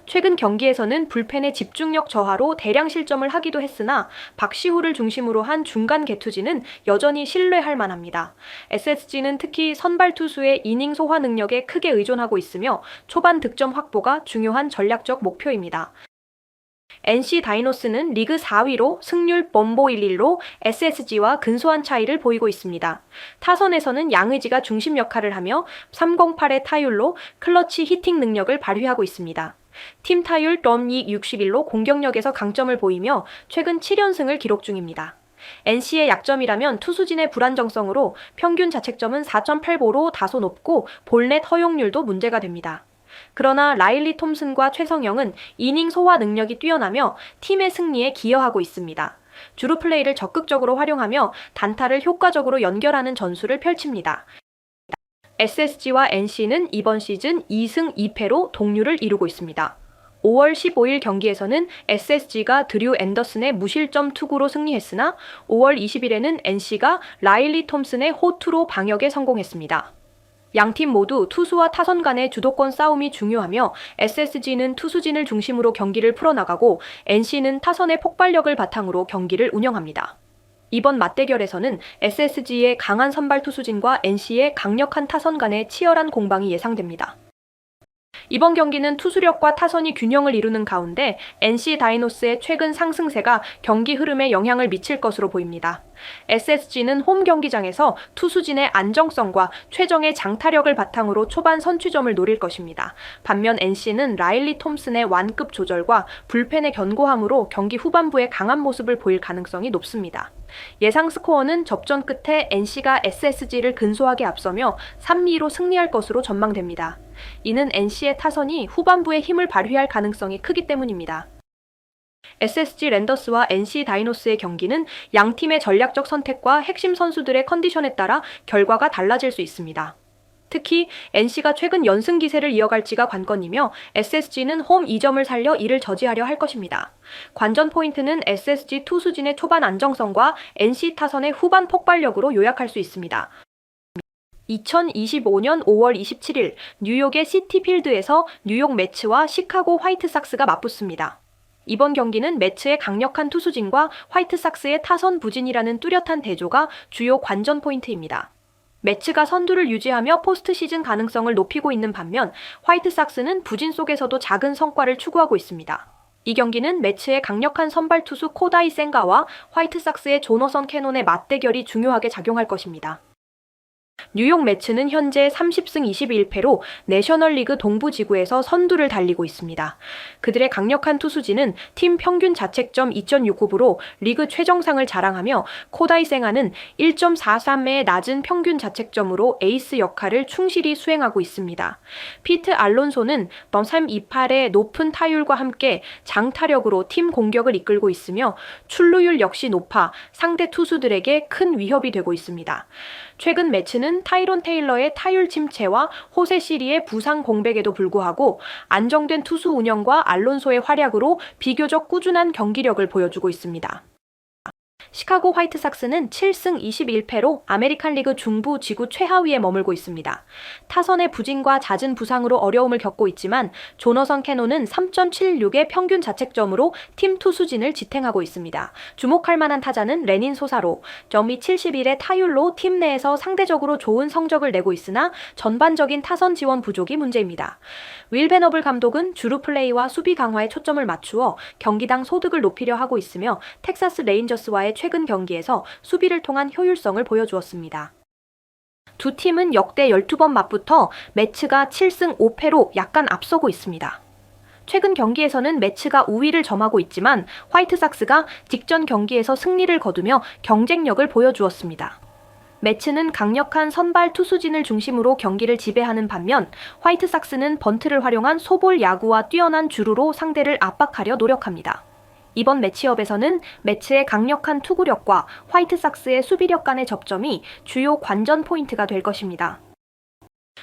최근 경기에서는 불펜의 집중력 저하로 대량 실점을 하기도 했으나 박시호를 중심으로 한 중간 개투진은 여전히 신뢰할 만합니다. SSG는 특히 선발 투수의 이닝 소화 능력에 크게 의존하고 있으며 초반 득점 확보가 중요한 전략적 목표입니다. NC 다이노스는 리그 4위로 승률 넘보 11로 SSG와 근소한 차이를 보이고 있습니다. 타선에서는 양의지가 중심 역할을 하며 308의 타율로 클러치 히팅 능력을 발휘하고 있습니다. 팀 타율 덤이 61로 공격력에서 강점을 보이며 최근 7연승을 기록 중입니다. NC의 약점이라면 투수진의 불안정성으로 평균 자책점은 4.85로 다소 높고 볼넷 허용률도 문제가 됩니다. 그러나 라일리 톰슨과 최성영은 이닝 소화 능력이 뛰어나며 팀의 승리에 기여하고 있습니다. 주루 플레이를 적극적으로 활용하며 단타를 효과적으로 연결하는 전술을 펼칩니다. SSG와 NC는 이번 시즌 2승 2패로 동률을 이루고 있습니다. 5월 15일 경기에서는 SSG가 드류 앤더슨의 무실점 투구로 승리했으나 5월 20일에는 NC가 라일리 톰슨의 호투로 방역에 성공했습니다. 양팀 모두 투수와 타선 간의 주도권 싸움이 중요하며 SSG는 투수진을 중심으로 경기를 풀어나가고 NC는 타선의 폭발력을 바탕으로 경기를 운영합니다. 이번 맞대결에서는 SSG의 강한 선발 투수진과 NC의 강력한 타선 간의 치열한 공방이 예상됩니다. 이번 경기는 투수력과 타선이 균형을 이루는 가운데 NC 다이노스의 최근 상승세가 경기 흐름에 영향을 미칠 것으로 보입니다. SSG는 홈 경기장에서 투수진의 안정성과 최정의 장타력을 바탕으로 초반 선취점을 노릴 것입니다. 반면 NC는 라일리 톰슨의 완급 조절과 불펜의 견고함으로 경기 후반부에 강한 모습을 보일 가능성이 높습니다. 예상 스코어는 접전 끝에 NC가 SSG를 근소하게 앞서며 3-2로 승리할 것으로 전망됩니다. 이는 NC의 타선이 후반부에 힘을 발휘할 가능성이 크기 때문입니다. SSG 랜더스와 NC 다이노스의 경기는 양 팀의 전략적 선택과 핵심 선수들의 컨디션에 따라 결과가 달라질 수 있습니다. 특히 NC가 최근 연승 기세를 이어갈지가 관건이며 SSG는 홈 2점을 살려 이를 저지하려 할 것입니다. 관전 포인트는 SSG 투수진의 초반 안정성과 NC 타선의 후반 폭발력으로 요약할 수 있습니다. 2025년 5월 27일 뉴욕의 시티필드에서 뉴욕 매츠와 시카고 화이트삭스가 맞붙습니다. 이번 경기는 매츠의 강력한 투수진과 화이트삭스의 타선 부진이라는 뚜렷한 대조가 주요 관전 포인트입니다. 매츠가 선두를 유지하며 포스트 시즌 가능성을 높이고 있는 반면 화이트삭스는 부진 속에서도 작은 성과를 추구하고 있습니다. 이 경기는 매츠의 강력한 선발 투수 코다이 센가와 화이트삭스의 조너선 캐논의 맞대결이 중요하게 작용할 것입니다. 뉴욕 매츠는 현재 30승 21패로 내셔널리그 동부지구에서 선두를 달리고 있습니다. 그들의 강력한 투수진은 팀 평균 자책점 2.69로 리그 최정상을 자랑하며 코다이 생아는 1.43의 낮은 평균 자책점으로 에이스 역할을 충실히 수행하고 있습니다. 피트 알론소는 3.28의 높은 타율과 함께 장타력으로 팀 공격을 이끌고 있으며 출루율 역시 높아 상대 투수들에게 큰 위협이 되고 있습니다. 최근 매츠는 타이론 테일러의 타율 침체와 호세 시리의 부상 공백에도 불구하고 안정된 투수 운영과 알론소의 활약으로 비교적 꾸준한 경기력을 보여주고 있습니다. 시카고 화이트삭스는 7승 21패로 아메리칸 리그 중부 지구 최하위에 머물고 있습니다. 타선의 부진과 잦은 부상으로 어려움을 겪고 있지만 조너선 캐논은 3.76의 평균 자책점으로 팀 투수진을 지탱하고 있습니다. 주목할 만한 타자는 레닌 소사로, 점이 71의 타율로 팀 내에서 상대적으로 좋은 성적을 내고 있으나 전반적인 타선 지원 부족이 문제입니다. 윌 베너블 감독은 주루 플레이와 수비 강화에 초점을 맞추어 경기당 소득을 높이려 하고 있으며 텍사스 레인저스와의 최근 경기에서 수비를 통한 효율성을 보여주었습니다. 두 팀은 역대 12번 맞붙어 매츠가 7승 5패로 약간 앞서고 있습니다. 최근 경기에서는 매츠가 우위를 점하고 있지만 화이트삭스가 직전 경기에서 승리를 거두며 경쟁력을 보여주었습니다. 매츠는 강력한 선발 투수진을 중심으로 경기를 지배하는 반면 화이트삭스는 번트를 활용한 소볼 야구와 뛰어난 주루로 상대를 압박하려 노력합니다. 이번 매치업에서는 매츠의 강력한 투구력과 화이트삭스의 수비력 간의 접점이 주요 관전 포인트가 될 것입니다.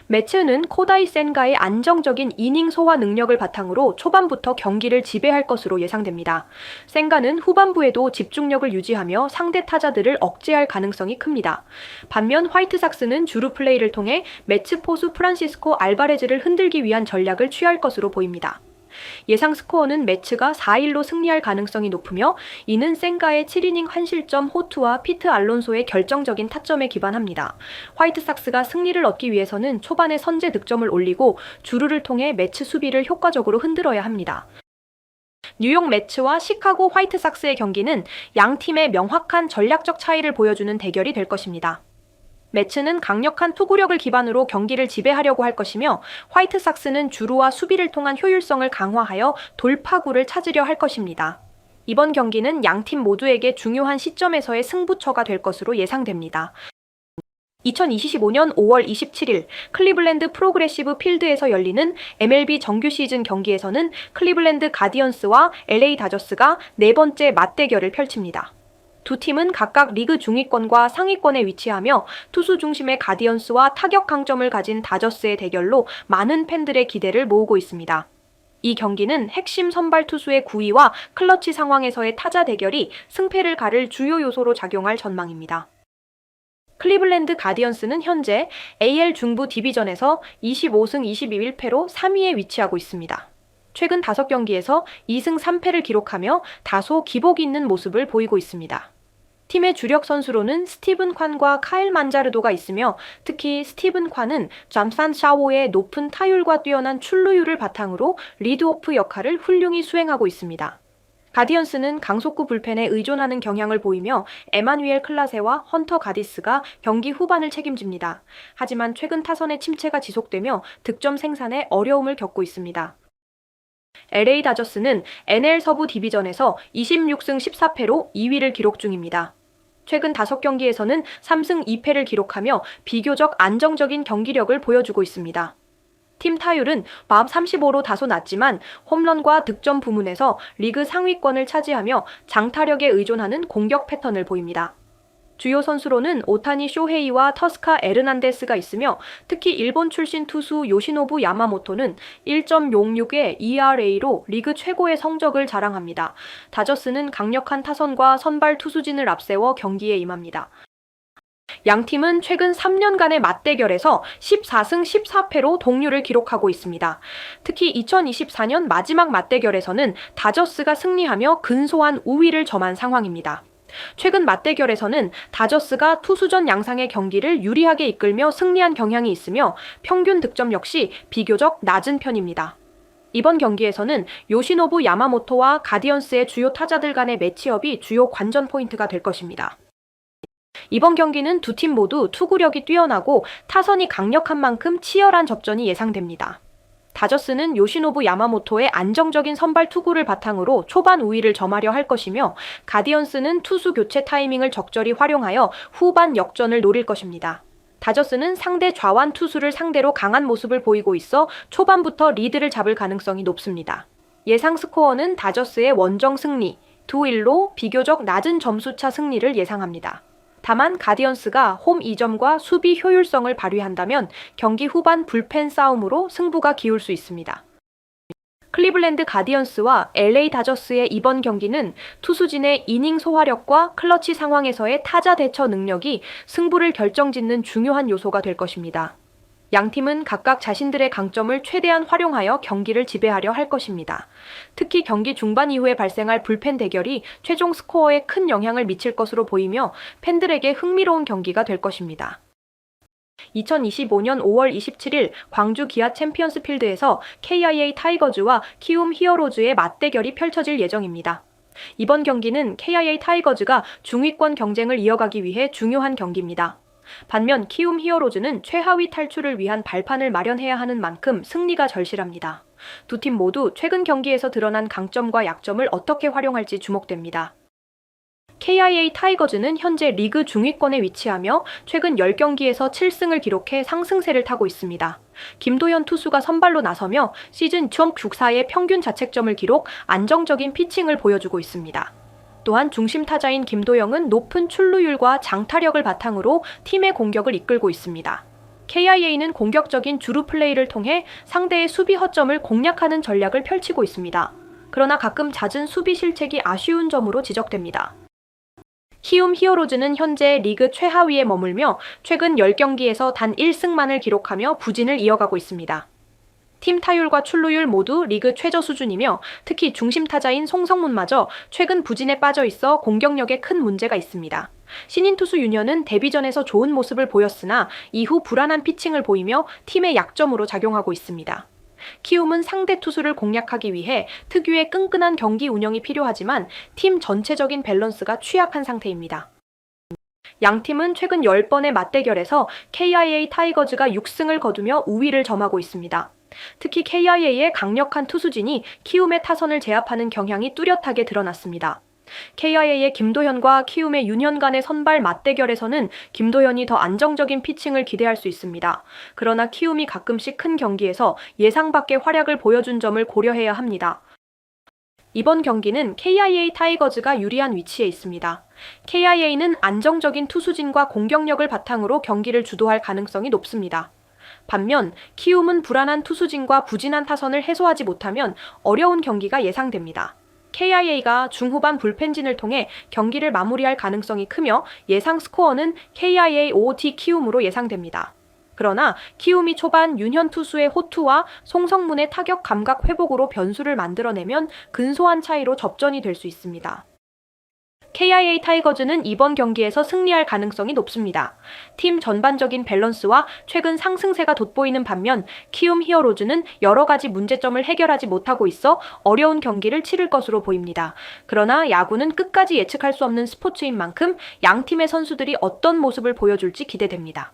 매츠는 코다이 센가의 안정적인 이닝 소화 능력을 바탕으로 초반부터 경기를 지배할 것으로 예상됩니다. 센가는 후반부에도 집중력을 유지하며 상대 타자들을 억제할 가능성이 큽니다. 반면 화이트삭스는 주루 플레이를 통해 매츠 포수 프란시스코 알바레즈를 흔들기 위한 전략을 취할 것으로 보입니다. 예상 스코어는 매츠가 4-1로 승리할 가능성이 높으며 이는 센가의 7이닝 한실점 호투와 피트 알론소의 결정적인 타점에 기반합니다. 화이트삭스가 승리를 얻기 위해서는 초반에 선제 득점을 올리고 주루를 통해 매츠 수비를 효과적으로 흔들어야 합니다. 뉴욕 매츠와 시카고 화이트삭스의 경기는 양 팀의 명확한 전략적 차이를 보여주는 대결이 될 것입니다. 매츠는 강력한 투구력을 기반으로 경기를 지배하려고 할 것이며 화이트삭스는 주루와 수비를 통한 효율성을 강화하여 돌파구를 찾으려 할 것입니다. 이번 경기는 양팀 모두에게 중요한 시점에서의 승부처가 될 것으로 예상됩니다. 2025년 5월 27일 클리블랜드 프로그레시브 필드에서 열리는 MLB 정규 시즌 경기에서는 클리블랜드 가디언스와 LA 다저스가 네 번째 맞대결을 펼칩니다. 두 팀은 각각 리그 중위권과 상위권에 위치하며 투수 중심의 가디언스와 타격 강점을 가진 다저스의 대결로 많은 팬들의 기대를 모으고 있습니다. 이 경기는 핵심 선발 투수의 구위와 클러치 상황에서의 타자 대결이 승패를 가를 주요 요소로 작용할 전망입니다. 클리블랜드 가디언스는 현재 AL 중부 디비전에서 25승 22일패로 3위에 위치하고 있습니다. 최근 5경기에서 2승 3패를 기록하며 다소 기복이 있는 모습을 보이고 있습니다. 팀의 주력 선수로는 스티븐 콴과 카일 만자르도가 있으며 특히 스티븐 콴은 잠산 샤오의 높은 타율과 뛰어난 출루율을 바탕으로 리드오프 역할을 훌륭히 수행하고 있습니다. 가디언스는 강속구 불펜에 의존하는 경향을 보이며 에마뉘엘 클라세와 헌터 가디스가 경기 후반을 책임집니다. 하지만 최근 타선의 침체가 지속되며 득점 생산에 어려움을 겪고 있습니다. LA 다저스는 NL 서부 디비전에서 26승 14패로 2위를 기록 중입니다. 최근 5경기에서는 3승 2패를 기록하며 비교적 안정적인 경기력을 보여주고 있습니다. 팀 타율은 막 35로 다소 낮지만 홈런과 득점 부문에서 리그 상위권을 차지하며 장타력에 의존하는 공격 패턴을 보입니다. 주요 선수로는 오타니 쇼헤이와 터스카 에르난데스가 있으며 특히 일본 출신 투수 요시노부 야마모토는 1.06의 ERA로 리그 최고의 성적을 자랑합니다. 다저스는 강력한 타선과 선발 투수진을 앞세워 경기에 임합니다. 양팀은 최근 3년간의 맞대결에서 14승 14패로 동률을 기록하고 있습니다. 특히 2024년 마지막 맞대결에서는 다저스가 승리하며 근소한 우위를 점한 상황입니다. 최근 맞대결에서는 다저스가 투수전 양상의 경기를 유리하게 이끌며 승리한 경향이 있으며 평균 득점 역시 비교적 낮은 편입니다. 이번 경기에서는 요시노부 야마모토와 가디언스의 주요 타자들 간의 매치업이 주요 관전 포인트가 될 것입니다. 이번 경기는 두 팀 모두 투구력이 뛰어나고 타선이 강력한 만큼 치열한 접전이 예상됩니다. 다저스는 요시노부 야마모토의 안정적인 선발 투구를 바탕으로 초반 우위를 점하려 할 것이며 가디언스는 투수 교체 타이밍을 적절히 활용하여 후반 역전을 노릴 것입니다. 다저스는 상대 좌완 투수를 상대로 강한 모습을 보이고 있어 초반부터 리드를 잡을 가능성이 높습니다. 예상 스코어는 다저스의 원정 승리, 2-1로 비교적 낮은 점수차 승리를 예상합니다. 다만 가디언스가 홈 이점과 수비 효율성을 발휘한다면 경기 후반 불펜 싸움으로 승부가 기울 수 있습니다. 클리블랜드 가디언스와 LA 다저스의 이번 경기는 투수진의 이닝 소화력과 클러치 상황에서의 타자 대처 능력이 승부를 결정짓는 중요한 요소가 될 것입니다. 양팀은 각각 자신들의 강점을 최대한 활용하여 경기를 지배하려 할 것입니다. 특히 경기 중반 이후에 발생할 불펜 대결이 최종 스코어에 큰 영향을 미칠 것으로 보이며 팬들에게 흥미로운 경기가 될 것입니다. 2025년 5월 27일 광주 기아 챔피언스 필드에서 KIA 타이거즈와 키움 히어로즈의 맞대결이 펼쳐질 예정입니다. 이번 경기는 KIA 타이거즈가 중위권 경쟁을 이어가기 위해 중요한 경기입니다. 반면 키움 히어로즈는 최하위 탈출을 위한 발판을 마련해야 하는 만큼 승리가 절실합니다. 두 팀 모두 최근 경기에서 드러난 강점과 약점을 어떻게 활용할지 주목됩니다. KIA 타이거즈는 현재 리그 중위권에 위치하며 최근 10경기에서 7승을 기록해 상승세를 타고 있습니다. 김도현 투수가 선발로 나서며 시즌 2.94의 평균 자책점을 기록 안정적인 피칭을 보여주고 있습니다. 또한 중심 타자인 김도영은 높은 출루율과 장타력을 바탕으로 팀의 공격을 이끌고 있습니다. KIA는 공격적인 주루 플레이를 통해 상대의 수비 허점을 공략하는 전략을 펼치고 있습니다. 그러나 가끔 잦은 수비 실책이 아쉬운 점으로 지적됩니다. 키움 히어로즈는 현재 리그 최하위에 머물며 최근 10경기에서 단 1승만을 기록하며 부진을 이어가고 있습니다. 팀 타율과 출루율 모두 리그 최저 수준이며 특히 중심 타자인 송성문마저 최근 부진에 빠져 있어 공격력에 큰 문제가 있습니다. 신인 투수 윤현은 데뷔전에서 좋은 모습을 보였으나 이후 불안한 피칭을 보이며 팀의 약점으로 작용하고 있습니다. 키움은 상대 투수를 공략하기 위해 특유의 끈끈한 경기 운영이 필요하지만 팀 전체적인 밸런스가 취약한 상태입니다. 양팀은 최근 10번의 맞대결에서 KIA 타이거즈가 6승을 거두며 우위를 점하고 있습니다. 특히 KIA의 강력한 투수진이 키움의 타선을 제압하는 경향이 뚜렷하게 드러났습니다. KIA의 김도현과 키움의 윤현 간의 선발 맞대결에서는 김도현이 더 안정적인 피칭을 기대할 수 있습니다. 그러나 키움이 가끔씩 큰 경기에서 예상 밖의 활약을 보여준 점을 고려해야 합니다. 이번 경기는 KIA 타이거즈가 유리한 위치에 있습니다. KIA는 안정적인 투수진과 공격력을 바탕으로 경기를 주도할 가능성이 높습니다. 반면 키움은 불안한 투수진과 부진한 타선을 해소하지 못하면 어려운 경기가 예상됩니다. KIA가 중후반 불펜진을 통해 경기를 마무리할 가능성이 크며 예상 스코어는 KIA OT 키움으로 예상됩니다. 그러나 키움이 초반 윤현 투수의 호투와 송성문의 타격 감각 회복으로 변수를 만들어내면 근소한 차이로 접전이 될 수 있습니다. KIA 타이거즈는 이번 경기에서 승리할 가능성이 높습니다. 팀 전반적인 밸런스와 최근 상승세가 돋보이는 반면 키움 히어로즈는 여러 가지 문제점을 해결하지 못하고 있어 어려운 경기를 치를 것으로 보입니다. 그러나 야구는 끝까지 예측할 수 없는 스포츠인 만큼 양 팀의 선수들이 어떤 모습을 보여줄지 기대됩니다.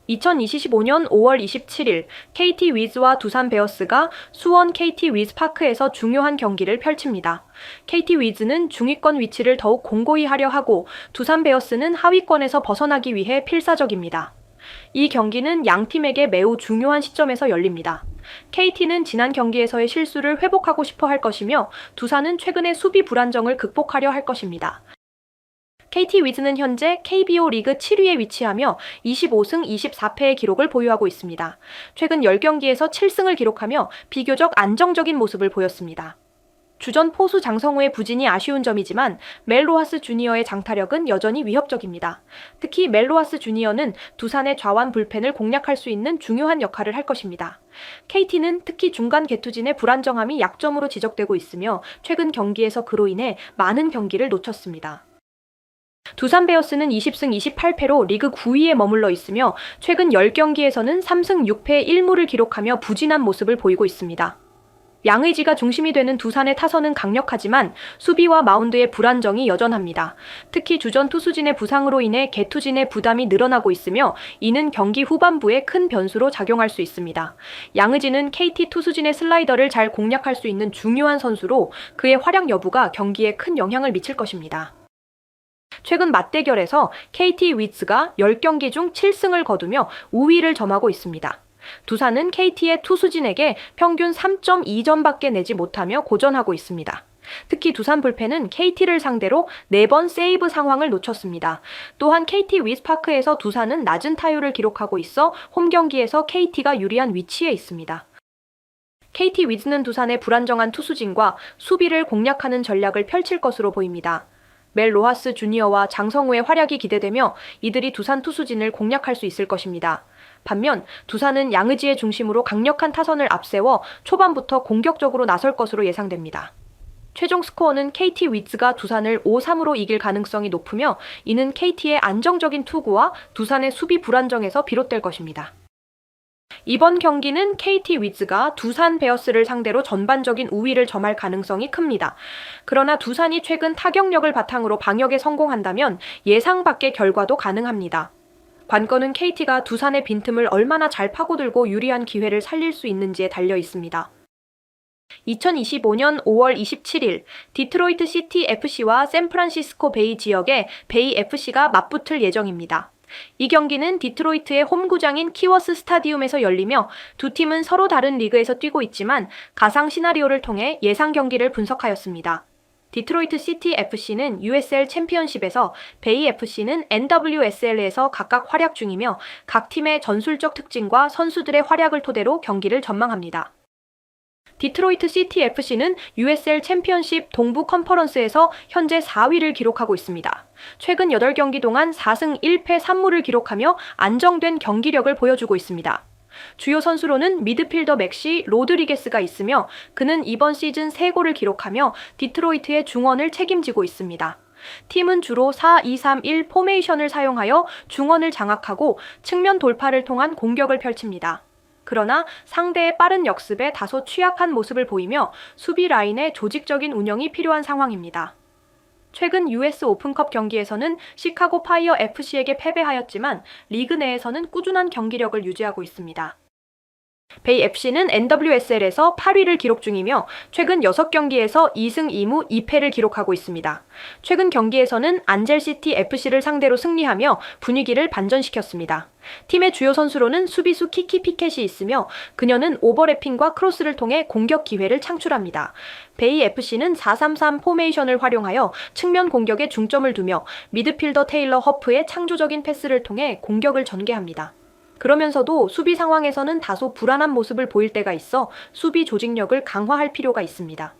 2025년 5월 27일 KT 위즈와 두산 베어스가 수원 KT 위즈 파크에서 중요한 경기를 펼칩니다. KT 위즈는 중위권 위치를 더욱 공고히 하려 하고 두산 베어스는 하위권에서 벗어나기 위해 필사적입니다. 이 경기는 양 팀에게 매우 중요한 시점에서 열립니다. KT는 지난 경기에서의 실수를 회복하고 싶어 할 것이며 두산은 최근의 수비 불안정을 극복하려 할 것입니다. KT 위즈는 현재 KBO 리그 7위에 위치하며 25승 24패의 기록을 보유하고 있습니다. 최근 10경기에서 7승을 기록하며 비교적 안정적인 모습을 보였습니다. 주전 포수 장성우의 부진이 아쉬운 점이지만 멜 로하스 주니어의 장타력은 여전히 위협적입니다. 특히 멜 로하스 주니어는 두산의 좌완 불펜을 공략할 수 있는 중요한 역할을 할 것입니다. KT는 특히 중간 개투진의 불안정함이 약점으로 지적되고 있으며 최근 경기에서 그로 인해 많은 경기를 놓쳤습니다. 두산 베어스는 20승 28패로 리그 9위에 머물러 있으며 최근 10경기에서는 3승 6패 1무를 기록하며 부진한 모습을 보이고 있습니다. 양의지가 중심이 되는 두산의 타선은 강력하지만 수비와 마운드의 불안정이 여전합니다. 특히 주전 투수진의 부상으로 인해 개투진의 부담이 늘어나고 있으며 이는 경기 후반부에 큰 변수로 작용할 수 있습니다. 양의지는 KT 투수진의 슬라이더를 잘 공략할 수 있는 중요한 선수로 그의 활약 여부가 경기에 큰 영향을 미칠 것입니다. 최근 맞대결에서 KT 위즈가 10경기 중 7승을 거두며 우위를 점하고 있습니다. 두산은 KT의 투수진에게 평균 3.2점밖에 내지 못하며 고전하고 있습니다. 특히 두산 불펜은 KT를 상대로 4번 세이브 상황을 놓쳤습니다. 또한 KT 위즈파크에서 두산은 낮은 타율을 기록하고 있어 홈 경기에서 KT가 유리한 위치에 있습니다. KT 위즈는 두산의 불안정한 투수진과 수비를 공략하는 전략을 펼칠 것으로 보입니다. 멜 로하스 주니어와 장성우의 활약이 기대되며 이들이 두산 투수진을 공략할 수 있을 것입니다. 반면 두산은 양의지의 중심으로 강력한 타선을 앞세워 초반부터 공격적으로 나설 것으로 예상됩니다. 최종 스코어는 KT 위즈가 두산을 5-3으로 이길 가능성이 높으며 이는 KT의 안정적인 투구와 두산의 수비 불안정에서 비롯될 것입니다. 이번 경기는 KT 위즈가 두산 베어스를 상대로 전반적인 우위를 점할 가능성이 큽니다. 그러나 두산이 최근 타격력을 바탕으로 방역에 성공한다면 예상 밖의 결과도 가능합니다. 관건은 KT가 두산의 빈틈을 얼마나 잘 파고들고 유리한 기회를 살릴 수 있는지에 달려 있습니다. 2025년 5월 27일 디트로이트 시티 FC와 샌프란시스코 베이 지역의 베이 FC가 맞붙을 예정입니다. 이 경기는 디트로이트의 홈구장인 키워스 스타디움에서 열리며 두 팀은 서로 다른 리그에서 뛰고 있지만 가상 시나리오를 통해 예상 경기를 분석하였습니다. 디트로이트 시티 FC는 USL 챔피언십에서 베이 FC는 NWSL에서 각각 활약 중이며 각 팀의 전술적 특징과 선수들의 활약을 토대로 경기를 전망합니다. 디트로이트 시티 FC는 USL 챔피언십 동부 컨퍼런스에서 현재 4위를 기록하고 있습니다. 최근 8경기 동안 4승 1패 3무를 기록하며 안정된 경기력을 보여주고 있습니다. 주요 선수로는 미드필더 맥시 로드리게스가 있으며 그는 이번 시즌 3골을 기록하며 디트로이트의 중원을 책임지고 있습니다. 팀은 주로 4-2-3-1 포메이션을 사용하여 중원을 장악하고 측면 돌파를 통한 공격을 펼칩니다. 그러나 상대의 빠른 역습에 다소 취약한 모습을 보이며 수비 라인의 조직적인 운영이 필요한 상황입니다. 최근 US 오픈컵 경기에서는 시카고 파이어 FC에게 패배하였지만 리그 내에서는 꾸준한 경기력을 유지하고 있습니다. 베이 FC는 NWSL에서 8위를 기록 중이며 최근 6경기에서 2승 2무 2패를 기록하고 있습니다. 최근 경기에서는 안젤시티 FC를 상대로 승리하며 분위기를 반전시켰습니다. 팀의 주요 선수로는 수비수 키키 피켓이 있으며 그녀는 오버래핑과 크로스를 통해 공격 기회를 창출합니다. 베이 FC는 4-3-3 포메이션을 활용하여 측면 공격에 중점을 두며 미드필더 테일러 허프의 창조적인 패스를 통해 공격을 전개합니다. 그러면서도 수비 상황에서는 다소 불안한 모습을 보일 때가 있어 수비 조직력을 강화할 필요가 있습니다.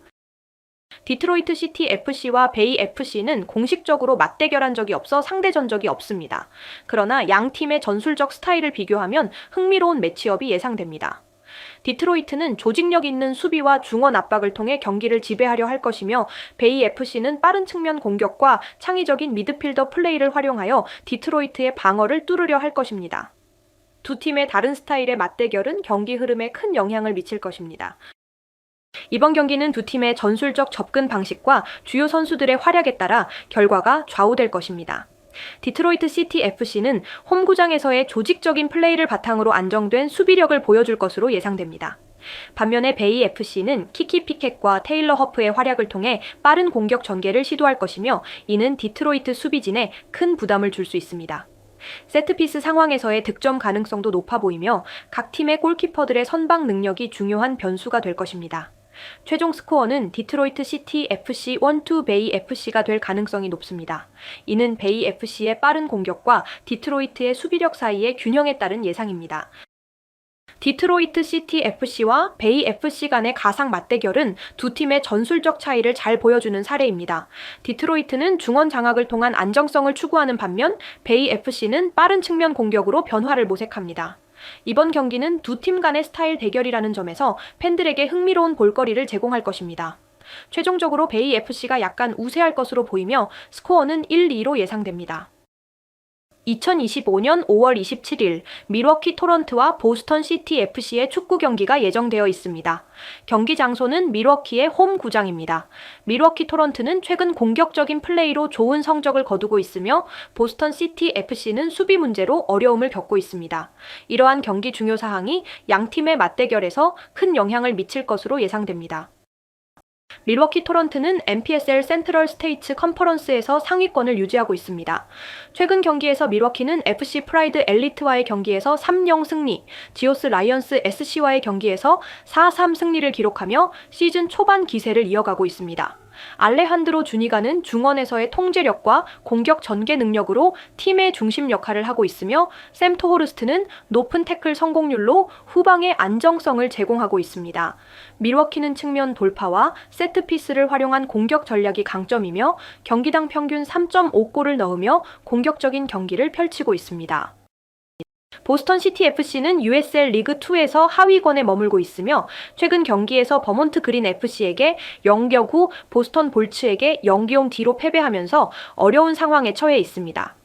디트로이트 시티 FC와 베이 FC는 공식적으로 맞대결한 적이 없어 상대 전적이 없습니다. 그러나 양 팀의 전술적 스타일을 비교하면 흥미로운 매치업이 예상됩니다. 디트로이트는 조직력 있는 수비와 중원 압박을 통해 경기를 지배하려 할 것이며 베이 FC는 빠른 측면 공격과 창의적인 미드필더 플레이를 활용하여 디트로이트의 방어를 뚫으려 할 것입니다. 두 팀의 다른 스타일의 맞대결은 경기 흐름에 큰 영향을 미칠 것입니다. 이번 경기는 두 팀의 전술적 접근 방식과 주요 선수들의 활약에 따라 결과가 좌우될 것입니다. 디트로이트 시티 FC는 홈구장에서의 조직적인 플레이를 바탕으로 안정된 수비력을 보여줄 것으로 예상됩니다. 반면에 베이 FC는 키키 피켓과 테일러 허프의 활약을 통해 빠른 공격 전개를 시도할 것이며 이는 디트로이트 수비진에 큰 부담을 줄 수 있습니다. 세트피스 상황에서의 득점 가능성도 높아 보이며 각 팀의 골키퍼들의 선방 능력이 중요한 변수가 될 것입니다. 최종 스코어는 디트로이트 시티 FC 1-2 베이 FC가 될 가능성이 높습니다. 이는 베이 FC의 빠른 공격과 디트로이트의 수비력 사이의 균형에 따른 예상입니다. 디트로이트 시티 FC와 베이 FC 간의 가상 맞대결은 두 팀의 전술적 차이를 잘 보여주는 사례입니다. 디트로이트는 중원 장악을 통한 안정성을 추구하는 반면 베이 FC는 빠른 측면 공격으로 변화를 모색합니다. 이번 경기는 두 팀 간의 스타일 대결이라는 점에서 팬들에게 흥미로운 볼거리를 제공할 것입니다. 최종적으로 베이 FC가 약간 우세할 것으로 보이며 스코어는 1-2로 예상됩니다. 2025년 5월 27일 밀워키 토런토와 보스턴 시티 FC의 축구 경기가 예정되어 있습니다. 경기 장소는 밀워키의 홈 구장입니다. 밀워키 토런토는 최근 공격적인 플레이로 좋은 성적을 거두고 있으며 보스턴 시티 FC는 수비 문제로 어려움을 겪고 있습니다. 이러한 경기 중요 사항이 양 팀의 맞대결에서 큰 영향을 미칠 것으로 예상됩니다. 밀워키 토런토는 NPSL 센트럴 스테이츠 컨퍼런스에서 상위권을 유지하고 있습니다. 최근 경기에서 밀워키는 FC 프라이드 엘리트와의 경기에서 3-0 승리, 지오스 라이언스 SC와의 경기에서 4-3 승리를 기록하며 시즌 초반 기세를 이어가고 있습니다. 알레한드로 주니가는 중원에서의 통제력과 공격 전개 능력으로 팀의 중심 역할을 하고 있으며 샘 토호르스트는 높은 태클 성공률로 후방의 안정성을 제공하고 있습니다. 밀워키는 측면 돌파와 세트피스를 활용한 공격 전략이 강점이며 경기당 평균 3.5골을 넣으며 공격적인 경기를 펼치고 있습니다. 보스턴 시티 FC는 USL 리그2에서 하위권에 머물고 있으며 최근 경기에서 버몬트 그린 FC에게 0격후 보스턴 볼츠에게 0-0 뒤로 패배하면서 어려운 상황에 처해 있습니다.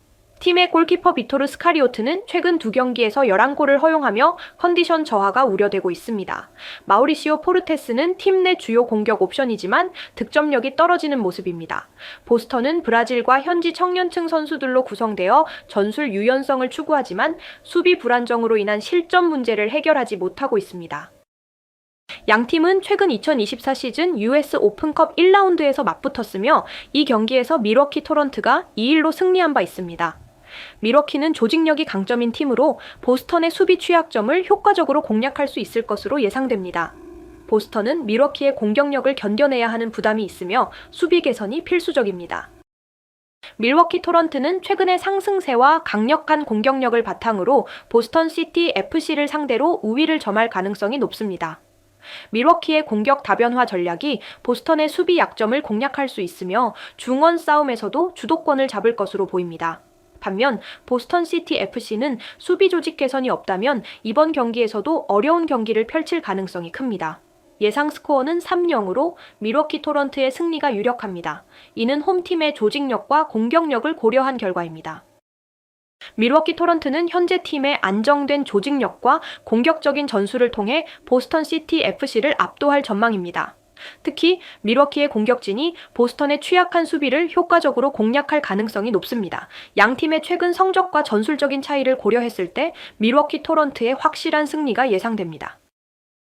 팀의 골키퍼 비토르 스카리오트는 최근 두 경기에서 11골을 허용하며 컨디션 저하가 우려되고 있습니다. 마우리시오 포르테스는 팀 내 주요 공격 옵션이지만 득점력이 떨어지는 모습입니다. 보스턴은 브라질과 현지 청년층 선수들로 구성되어 전술 유연성을 추구하지만 수비 불안정으로 인한 실점 문제를 해결하지 못하고 있습니다. 양 팀은 최근 2024 시즌 US 오픈컵 1라운드에서 맞붙었으며 이 경기에서 밀워키 토런토가 2-1로 승리한 바 있습니다. 밀워키는 조직력이 강점인 팀으로 보스턴의 수비 취약점을 효과적으로 공략할 수 있을 것으로 예상됩니다. 보스턴은 밀워키의 공격력을 견뎌내야 하는 부담이 있으며 수비 개선이 필수적입니다. 밀워키 토런토는 최근의 상승세와 강력한 공격력을 바탕으로 보스턴 시티 FC를 상대로 우위를 점할 가능성이 높습니다. 밀워키의 공격 다변화 전략이 보스턴의 수비 약점을 공략할 수 있으며 중원 싸움에서도 주도권을 잡을 것으로 보입니다. 반면 보스턴 시티 FC는 수비 조직 개선이 없다면 이번 경기에서도 어려운 경기를 펼칠 가능성이 큽니다. 예상 스코어는 3-0으로 밀워키 토런토의 승리가 유력합니다. 이는 홈팀의 조직력과 공격력을 고려한 결과입니다. 밀워키 토런토는 현재 팀의 안정된 조직력과 공격적인 전술을 통해 보스턴 시티 FC를 압도할 전망입니다. 특히 밀워키의 공격진이 보스턴의 취약한 수비를 효과적으로 공략할 가능성이 높습니다. 양 팀의 최근 성적과 전술적인 차이를 고려했을 때 밀워키 토런토의 확실한 승리가 예상됩니다.